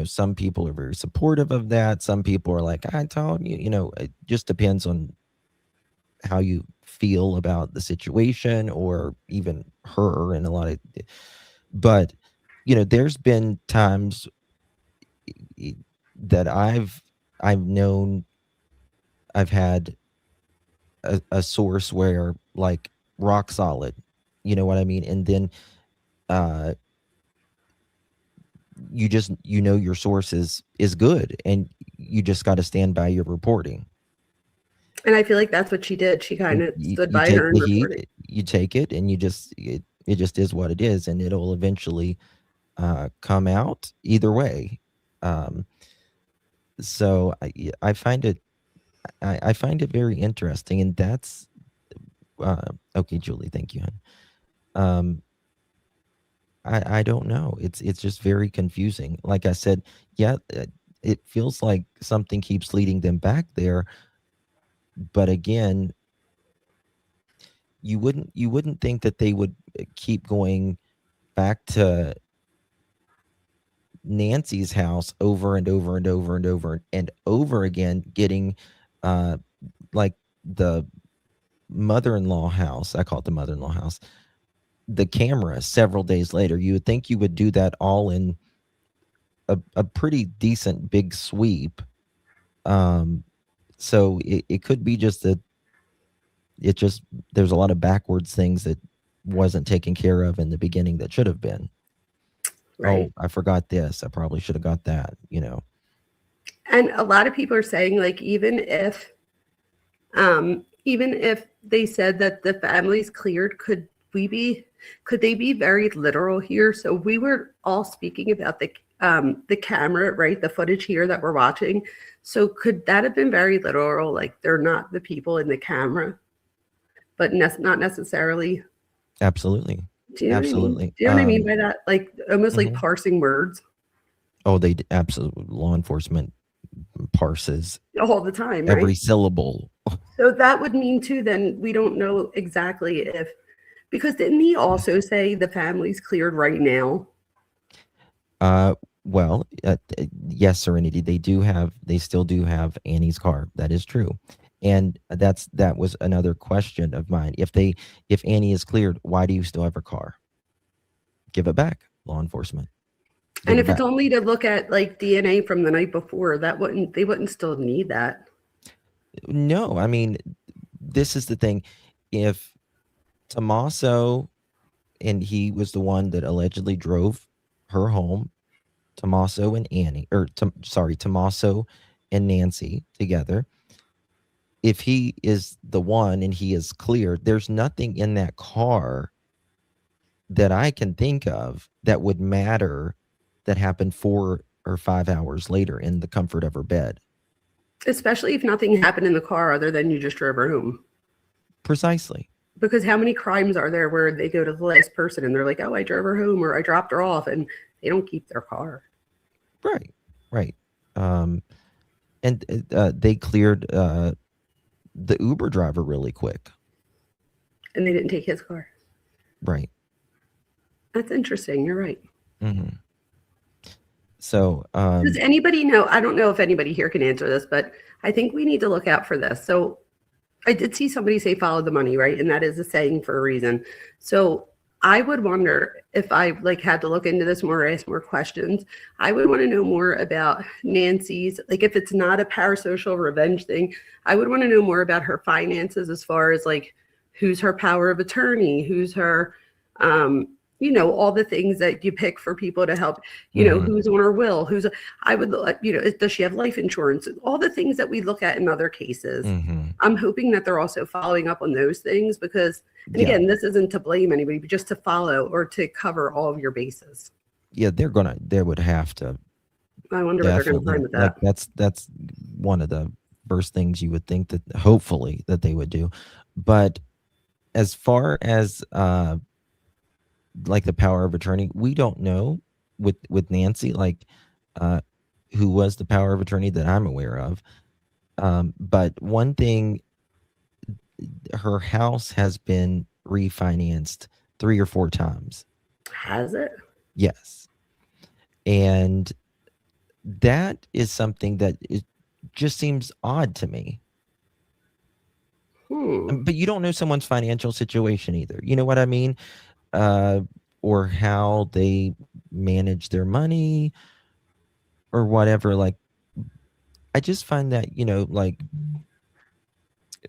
some people are very supportive of that. Some people are like, I told you, it just depends on how you feel about the situation, or even her, and a lot of, but there's been times that I've known, I've had a source where, like, rock solid, you know what I mean? And then uh you just your source is good, and you just got to stand by your reporting. And I feel like that's what she did. She kind of stood by take her the and heat, reported. you take it, and it just is what it is, and it'll eventually come out either way. So I find it very interesting, and that's okay, Julie. Thank you, hon. I don't know. It's just very confusing. Like I said, yeah, it feels like something keeps leading them back there, but again, you wouldn't think that they would keep going back to Nancy's house over and over and over and over and over again, getting like the mother-in-law house. I call it the mother-in-law house. The camera several days later. You would think you would do that all in a pretty decent big sweep. So it could be just that there's a lot of backwards things that wasn't taken care of in the beginning that should have been. Right. Oh, I forgot this. I probably should have got that, And a lot of people are saying, like, even if they said that the family's cleared, could they be very literal here? So we were all speaking about the camera, right? The footage here that we're watching. So could that have been very literal? Like, they're not the people in the camera, but not necessarily. Absolutely. Do you know Absolutely. what I mean? Do you know what I mean by that? Like, almost like parsing words. Oh, they absolutely, law enforcement parses All the time, right? every syllable. So that would mean too, then we don't know exactly because didn't he also say the family's cleared right now? Well, yes, Serenity, they still do have Annie's car. That is true. And that was another question of mine. If Annie is cleared, why do you still have her car? Give it back, law enforcement. And if it's only to look at like DNA from the night before, they wouldn't still need that. No, I mean, this is the thing. If Tommaso, and he was the one that allegedly drove her home, Tommaso and Tommaso and Nancy together. If he is the one and he is cleared, there's nothing in that car that I can think of that would matter that happened 4 or 5 hours later in the comfort of her bed. Especially if nothing happened in the car other than you just drove her home. Precisely. Because how many crimes are there where they go to the last person and they're like, oh, I drove her home or I dropped her off, and they don't keep their car. Right. And they cleared the Uber driver really quick. And they didn't take his car. Right. That's interesting. You're right. Mm-hmm. So does anybody know? I don't know if anybody here can answer this, but I think we need to look out for this. So I did see somebody say follow the money, right? And that is a saying for a reason. So I would wonder if I had to look into this more, ask more questions. I would want to know more about Nancy's, if it's not a parasocial revenge thing, I would want to know more about her finances, as far as who's her power of attorney, who's her, all the things that you pick for people to help, who's on her will, does she have life insurance? All the things that we look at in other cases. Mm-hmm. I'm hoping that they're also following up on those things because, again, this isn't to blame anybody, but just to follow or to cover all of your bases. Yeah, they would have to. I wonder what they're going to find with that. That's one of the first things you would think that hopefully that they would do. But as far as the power of attorney, we don't know with Nancy, who was the power of attorney that I'm aware of. But one thing, her house has been refinanced 3 or 4 times. Has it? Yes. And that is something that it just seems odd to me. But you don't know someone's financial situation either. You know what I mean? Or how they manage their money or whatever. Like, I just find that, like,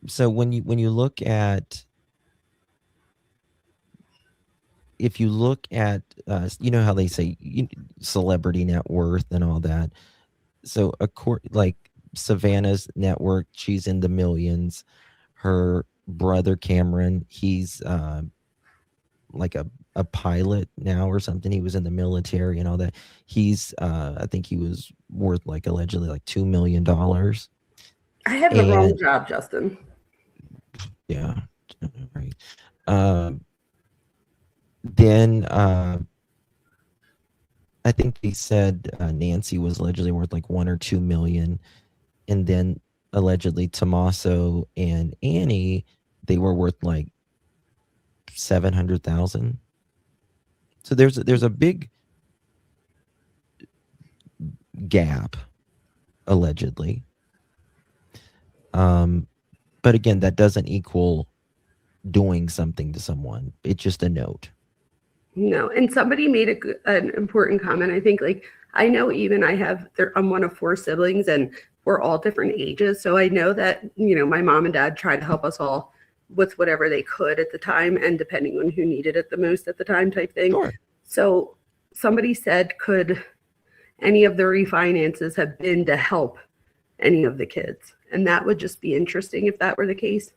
so when you look at, if you look at, how they say celebrity net worth and all that. So like Savannah's net worth, she's in the millions. Her brother Cameron, he's like a pilot now or something. He was in the military and all that. He's I think he was worth like allegedly like $2 million. I have the wrong job, Justin. Yeah, right. Then I think they said Nancy was allegedly worth like 1 or 2 million, and then allegedly Tommaso and Annie, they were worth like 700,000. So there's a big gap, allegedly. But again, that doesn't equal doing something to someone. It's just a note. No, and somebody made an important comment. I think, like, I know even I'm one of 4 siblings, and we're all different ages. So I know that, my mom and dad tried to help us all with whatever they could at the time, and depending on who needed it the most at the time type thing. Sure. So somebody said, could any of the refinances have been to help any of the kids? And that would just be interesting if that were the case.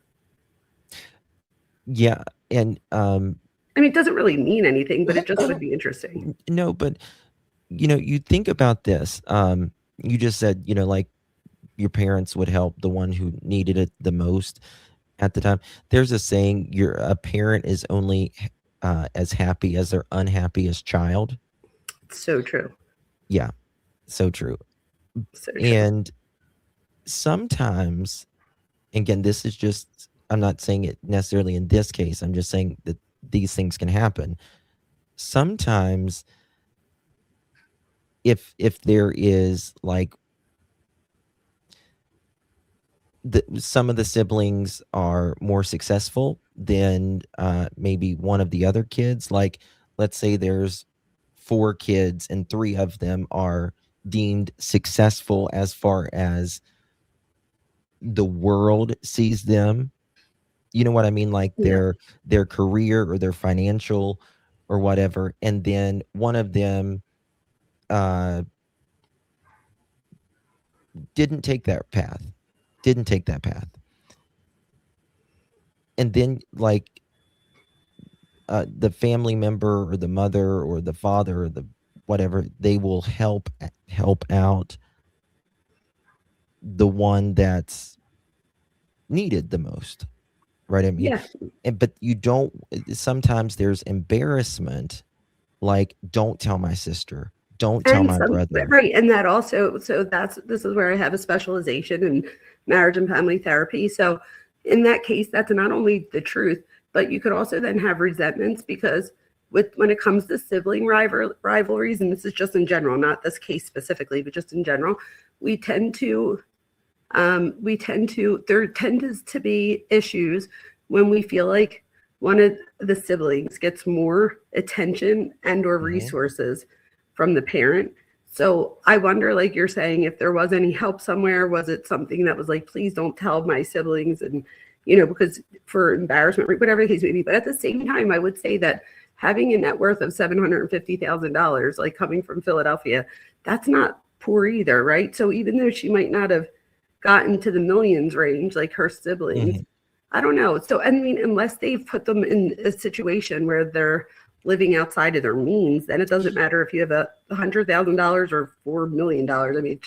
Yeah. And I mean, it doesn't really mean anything, but it just would be interesting. No, but you think about this. You just said, like your parents would help the one who needed it the most at the time. There's a saying, a parent is only as happy as their unhappiest child. So true. Yeah, so true. So true. And sometimes, again, this is just, I'm not saying it necessarily in this case. I'm just saying that these things can happen. Sometimes if there is like some of the siblings are more successful than maybe one of the other kids, like let's say there's 4 kids and 3 of them are deemed successful as far as the world sees them. You know what I mean? Like their career or their financial or whatever. And then one of them didn't take that path. And then like the family member or the mother or the father or the whatever, they will help out the one that's needed the most. Right. I mean, but you don't, sometimes there's embarrassment, like, don't tell my sister, don't tell my brother. Right. And that also, this is where I have a specialization in marriage and family therapy. So in that case, that's not only the truth, but you could also then have resentments, because when it comes to sibling rivalries, and this is just in general, not this case specifically, but just in general, there tends to be issues when we feel like one of the siblings gets more attention and or resources from the parent. So I wonder, like you're saying, if there was any help somewhere, was it something that was like, please don't tell my siblings, and because for embarrassment, whatever the case may be. But at the same time, I would say that having a net worth of $750,000, like coming from Philadelphia, that's not poor either, right? So even though she might not have gotten to the millions range like her siblings, I don't know. So I mean, unless they've put them in a situation where they're living outside of their means, then it doesn't matter if you have $100,000 or $4 million. I mean,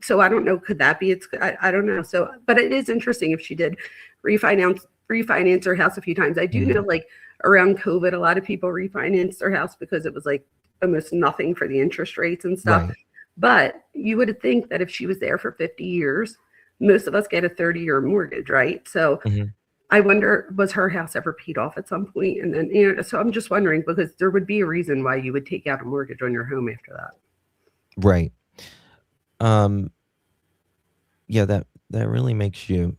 so I don't know. Could that be? I don't know. So, but it is interesting if she did refinance her house a few times. I do know, like around COVID, a lot of people refinanced their house because it was like almost nothing for the interest rates and stuff. Right. But you would think that if she was there for 50 years, most of us get a 30-year mortgage, right? So I wonder, was her house ever paid off at some point? And then, so I'm just wondering, because there would be a reason why you would take out a mortgage on your home after that. Right. Yeah, that really makes you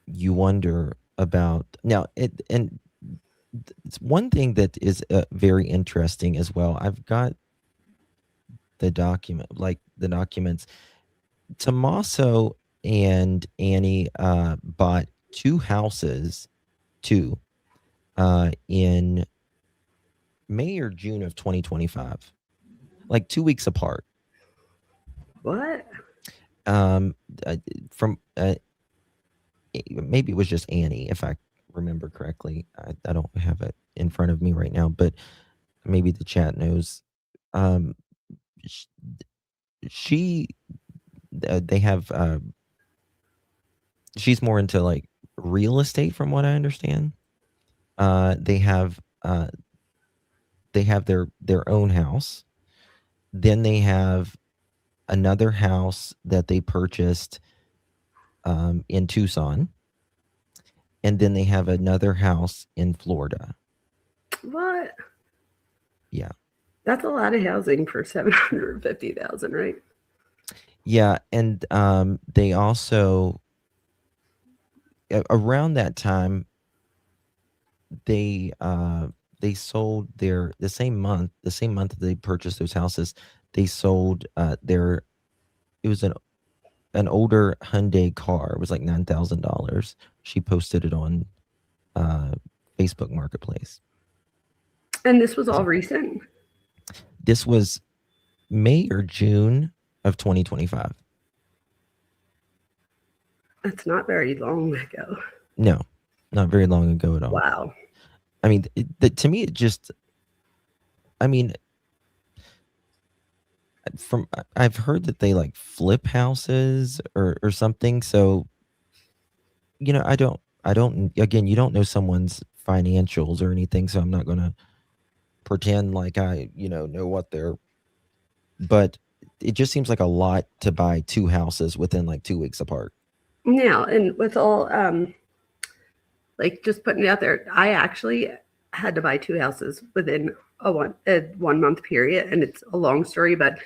wonder about now. It's one thing that is very interesting as well. I've got the documents. Tommaso and Annie bought two houses, in May or June of 2025, like 2 weeks apart. What? Um, from maybe it was just Annie, if I remember correctly. I don't have it in front of me right now, but maybe the chat knows. Um, sh- she, they have. She's more into like real estate, from what I understand. They have their own house. Then they have another house that they purchased in Tucson, and then they have another house in Florida. What? Yeah. That's a lot of housing for 750,000, right? Yeah, and they also around that time they sold the same month that they purchased those houses, they sold their it was an older Hyundai car. It was like $9,000. She posted it on Facebook Marketplace. And this was all recent? This was May or June of 2025. That's not very long ago. No, not very long ago at all. Wow. I mean, to me, it just, I mean, I've heard that they like flip houses or something. So, I don't, again, you don't know someone's financials or anything. So I'm not going to pretend like I, know what they're, but it just seems like a lot to buy two houses within like 2 weeks apart. Now, and with all, like just putting it out there, I actually had to buy two houses within a 1 month period, and it's a long story, but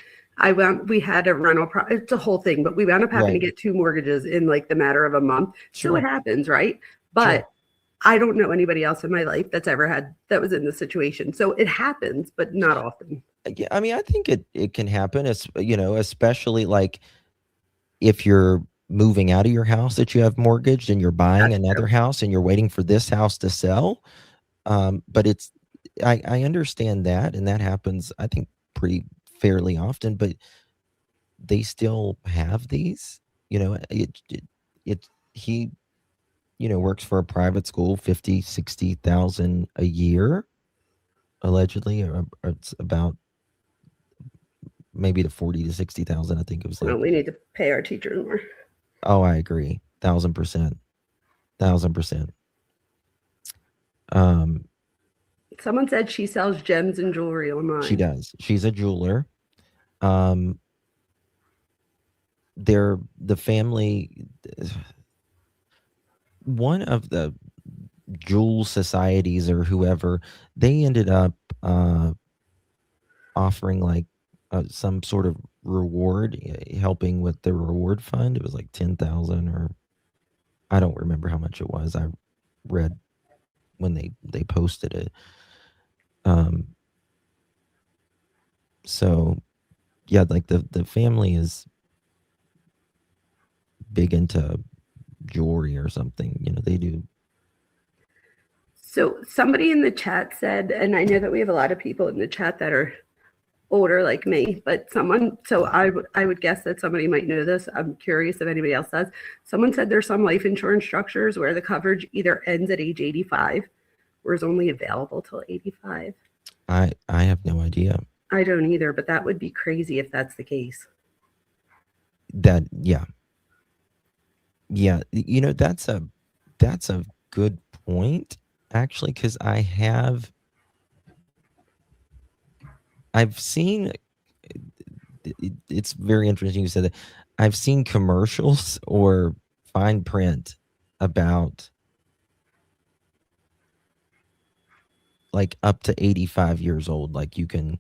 we had a rental, it's a whole thing, but we wound up having to get two mortgages in like the matter of a month. Sure. So it happens, right? But Sure. I don't know anybody else in my life that was in this situation. So it happens, but not often. Yeah, I mean, I think it can happen. It's, especially like if you're moving out of your house that you have mortgaged and you're buying another house and you're waiting for this house to sell. But I understand that, and that happens, I think, pretty fairly often, but they still have these, he, works for a private school, 50,000-60,000 a year, allegedly, or it's about maybe to 40,000 to 60,000. I think it was like. Well, we need to pay our teachers more. Oh, I agree, 1,000%. Someone said she sells gems and jewelry online. She does. She's a jeweler. The family, one of the jewel societies or whoever, they ended up offering like some sort of reward, helping with the reward fund. It was like 10,000, or I don't remember how much it was. I read when they posted it. So yeah, like the family is big into jewelry or something. They do. So somebody in the chat said, and I know that we have a lot of people in the chat that are older like me, but I would guess that somebody might know this. I'm curious if anybody else does. Someone said there's some life insurance structures where the coverage either ends at age 85 or is only available till 85. I have no idea. I don't either, but that would be crazy if that's the case. Yeah, that's a good point, actually, because I've seen, it's very interesting you said that. I've seen commercials or fine print about like up to 85 years old, like you can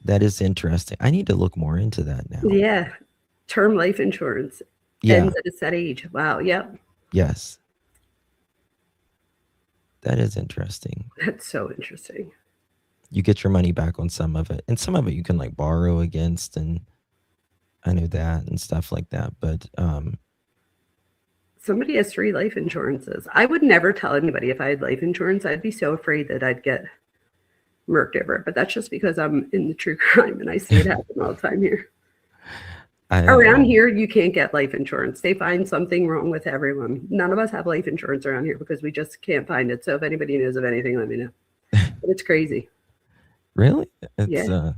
That is interesting. I need to look more into that now. Yeah. Term life insurance Yeah. ends at a set age. Wow. Yep. Yes. That is interesting. That's so interesting. You get your money back on some of it, and some of it you can like borrow against, and I know that and stuff like that. But somebody has 3 life insurances. I would never tell anybody if I had life insurance. I'd be so afraid that I'd get murked over it. But that's just because I'm in the true crime and I see it happen all the time here. Around here, you can't get life insurance. They find something wrong with everyone. None of us have life insurance around here because we just can't find it. So if anybody knows of anything, let me know. But it's crazy. Really? It's Yeah.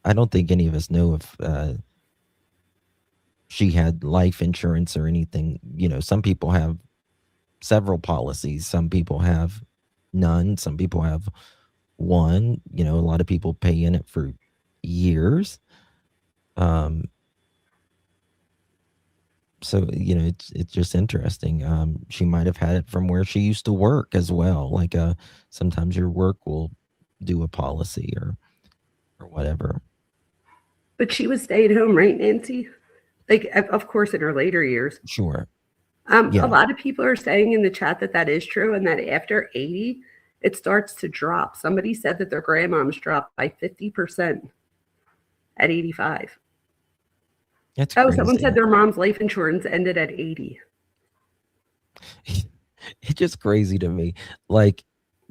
I don't think any of us know if she had life insurance or anything. You know, some people have several policies. Some people have none. Some people have one. You know, a lot of people pay in it for years. So, you know, it's just interesting. She might have had it from where she used to work as well. Like sometimes your work will do a policy or whatever. But she was staying home, right, Nancy? Like, of course, in her later years. Sure. A lot of people are saying in the chat that that is true and that after 80, it starts to drop. Somebody said that their grandmoms dropped by 50% at 85. That's crazy. Someone said their mom's life insurance ended at 80. It's just crazy to me. Like,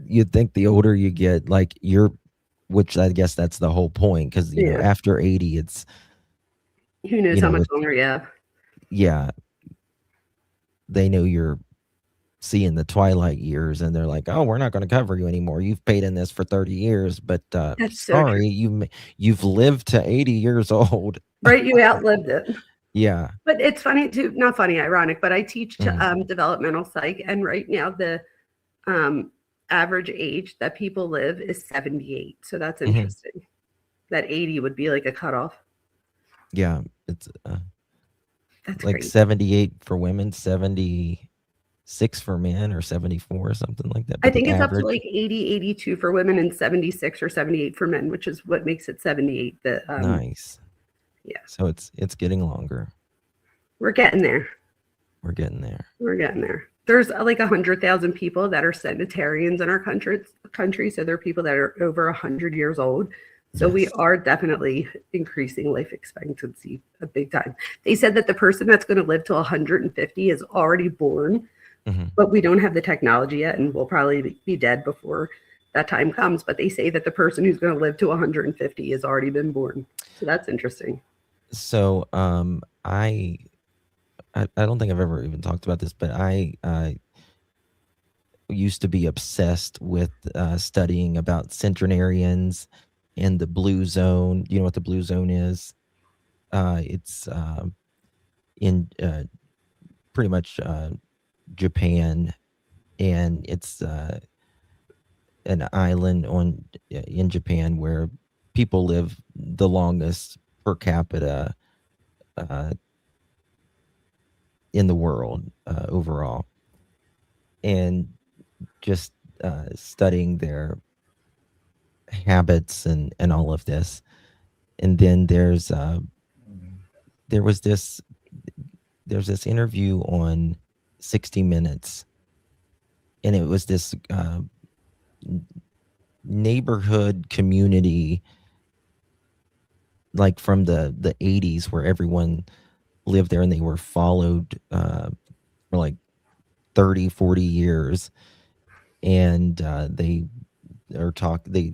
you'd think the older you get, like which I guess that's the whole point, because you know, after 80, it's who knows how much longer. Yeah, they know you're seeing the twilight years, and they're like, oh, we're not going to cover you anymore. You've paid in this for 30 years, but sorry, you've lived to 80 years old. Right, you outlived it. Yeah. But it's funny too, not funny, ironic, but I teach developmental psych, and right now the average age that people live is 78. So that's interesting. That 80 would be like a cutoff. Yeah, it's that's like crazy. 78 for women, 76 for men, or 74 or something like that. But I think it's average, up to like 80, 82 for women and 76 or 78 for men, which is what makes it 78. Nice. Yeah. So it's getting longer. We're getting there. We're getting there. We're getting there. There's like 100,000 people that are centenarians in our country. So there are people that are over 100 years old. So we are definitely increasing life expectancy a big time. They said that the person that's going to live to 150 is already born, but we don't have the technology yet, and we'll probably be dead before that time comes. But they say that the person who's going to live to 150 has already been born. So that's interesting. So I don't think I've ever even talked about this, but I used to be obsessed with studying about centenarians and the blue zone. You know what the blue zone is? It's in pretty much Japan, and it's an island in Japan where people live the longest per capita in the world overall, and just studying their habits and all of this. And then there's this interview on 60 Minutes, and it was this neighborhood community, like from the 80s, where everyone lived there and they were followed for like 30, 40 years. And they are the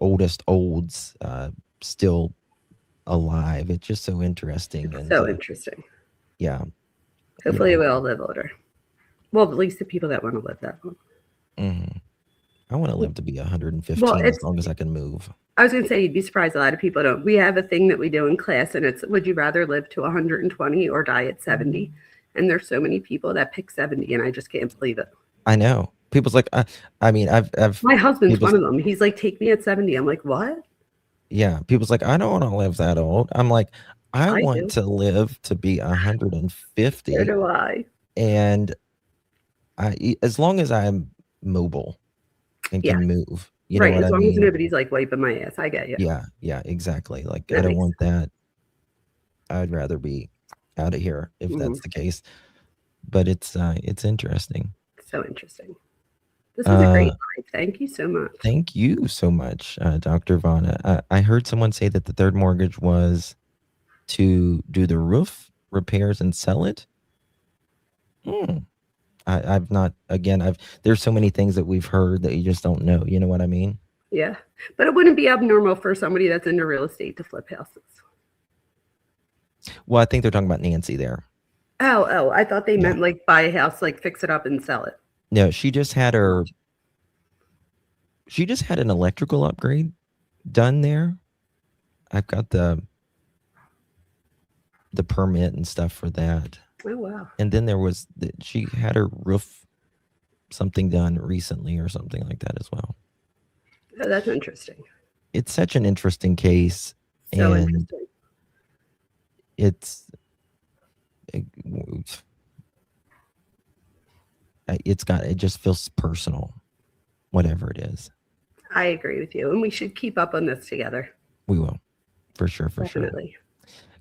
oldest olds still alive. It's just so interesting. And so interesting. Yeah. Hopefully we all live older. Well, at least the people that want to live that long. I want to live to be 115 as long as I can move. I was going to say, you'd be surprised a lot of people don't. We have a thing that we do in class, and it's, would you rather live to 120 or die at 70? And there's so many people that pick 70, and I just can't believe it. I know. People's like, I mean, I've my husband's one of them. He's like, take me at 70. I'm like, what? Yeah. People's like, I don't want to live that old. I'm like, I want to live to be 150. So do I. And as long as I'm mobile and Yeah. can move. You know Right. what As I long as mean? nobody's like wiping my ass. I get you. Yeah, exactly. Like I That don't makes want that. I'd rather be out of here if Mhm. that's the case. But it's interesting. So interesting. This was a great live. Thank you so much. Thank you so much, Dr. Vona. I heard someone say that the third mortgage was to do the roof repairs and sell it. I've not, again, there's so many things that we've heard that you just don't know. You know what I mean? Yeah. But it wouldn't be abnormal for somebody that's into real estate to flip houses. Well, I think they're talking about Nancy there. Oh, I thought they Yeah. meant like buy a house, like fix it up and sell it. No, she just had an electrical upgrade done there. I've got the permit and stuff for that. Oh, wow. And then she had her roof something done recently or something like that as well. Oh, that's interesting. It's such an interesting case. So and interesting. It just feels personal, whatever it is. I agree with you. And we should keep up on this together. We will. For sure. Definitely.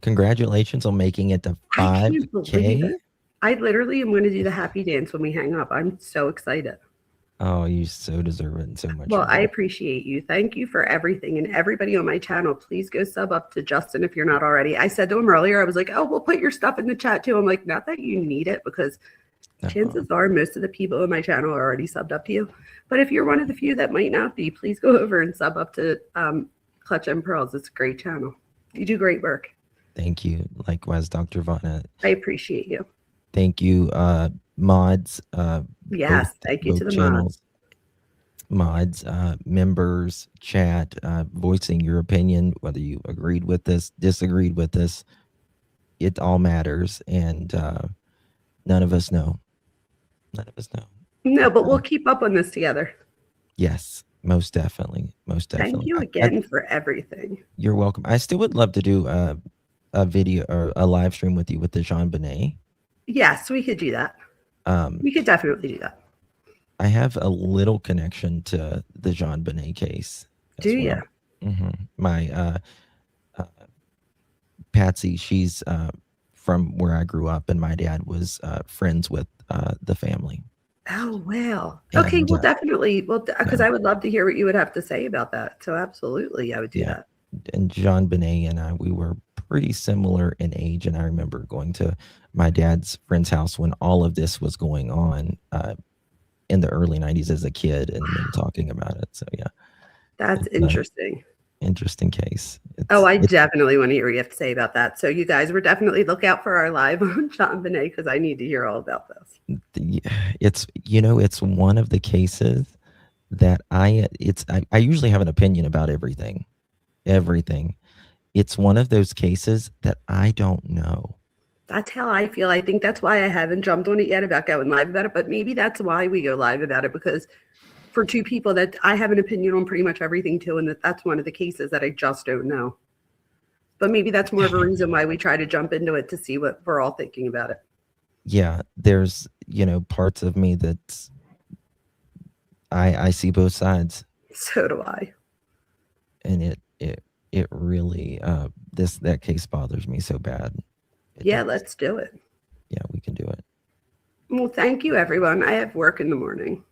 Congratulations on making it to I can't believe 5K. it. I literally am going to do the happy dance when we hang up. I'm so excited. Oh, you so deserve it and so much. Well, I appreciate you. Thank you for everything. And everybody on my channel, please go sub up to Justin if you're not already. I said to him earlier, I was like, oh, we'll put your stuff in the chat too. I'm like, not that you need it, because chances are most of the people on my channel are already subbed up to you. But if you're one of the few that might not be, please go over and sub up to Clutch and Pearls. It's a great channel. You do great work. Thank you. Likewise, Dr. Vona. I appreciate you. Thank you, mods. Yes, thank you to the mods, members, chat, voicing your opinion, whether you agreed with this, disagreed with this. It all matters, and none of us know. None of us know. No, but we'll keep up on this together. Yes, most definitely. Most definitely. Thank you again for everything. You're welcome. I still would love to do a video or a live stream with you with the Jean-Benet. Yes, we could do that. We could definitely do that. I have a little connection to the Jean-Benet case. Do you? Mm-hmm. My Patsy, she's from where I grew up, and my dad was friends with the family. Oh, wow. Okay, well, definitely. Well, because I would love to hear what you would have to say about that. So absolutely, I would do that. And Jean-Benet and I, we were pretty similar in age, and I remember going to my dad's friend's house when all of this was going on in the early 90s as a kid, and then talking about it. So yeah, that's interesting. Interesting case. I definitely want to hear what you have to say about that. So you guys were definitely look out for our live on Jean-Benet, because I need to hear all about this. It's one of the cases that I usually have an opinion about everything. It's one of those cases that I don't know. That's how I feel. I think that's why I haven't jumped on it yet about going live about it, but maybe that's why we go live about it, because for two people that I have an opinion on pretty much everything too, and that's one of the cases that I just don't know. But maybe that's more of a reason why we try to jump into it, to see what we're all thinking about it. Yeah, there's parts of me that I see both sides. So do I. And it really that case bothers me so bad. Let's do it. Yeah, we can do it. Well, thank you, everyone. I have work in the morning.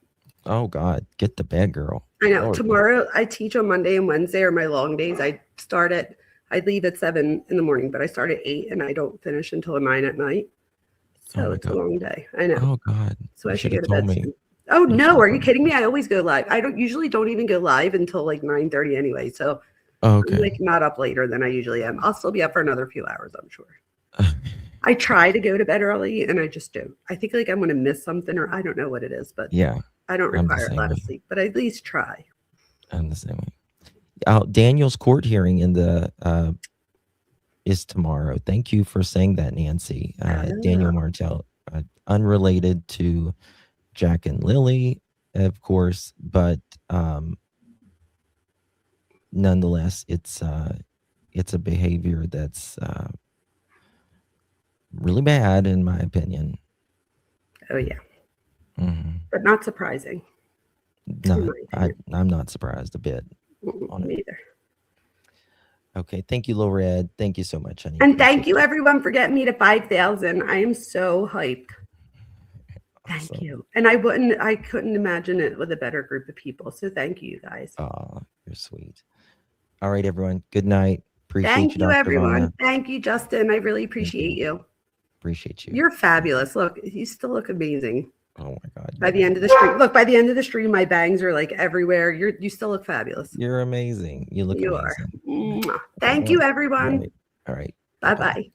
Oh God, get to bed, girl. I know. Tomorrow I teach on Monday and Wednesday are my long days. I leave at 7 in the morning, but I start at 8 and I don't finish until 9 at night. So it's a long day. I know. Oh God. So I should go to bed soon. Oh no, are you kidding me? I always go live. I don't even go live until like 9:30 anyway. So I'm like not up later than I usually am. I'll still be up for another few hours, I'm sure. I try to go to bed early and I just don't. I think like I'm gonna miss something, or I don't know what it is, but yeah. I don't require a lot of sleep, but I at least try. I'm the same way. Daniel's court hearing is tomorrow. Thank you for saying that, Nancy. Daniel Martell, unrelated to Jack and Lily, of course, but nonetheless, it's a behavior that's really bad, in my opinion. Oh yeah. Mm-hmm. But not surprising. not. I'm not surprised a bit. On it. Me either. Okay, thank you, Lorette. Thank you so much, honey. And thank Appreciate you, everyone, for getting me to 5,000. I am so hyped. Thank Awesome. you. And I couldn't imagine it with a better group of people. So thank you, guys. Aw, you're sweet. All right, everyone. Good night. Appreciate Thank you, you, Dr. everyone. Vona. Thank you, Justin. I really appreciate you. Appreciate you. You're fabulous. Look, you still look amazing. Oh my God. By the end of the stream, look, by the end of the stream, my bangs are like everywhere. You still look fabulous. You're amazing. You look You amazing. are. Mwah. Thank you, everyone. All right. Bye-bye.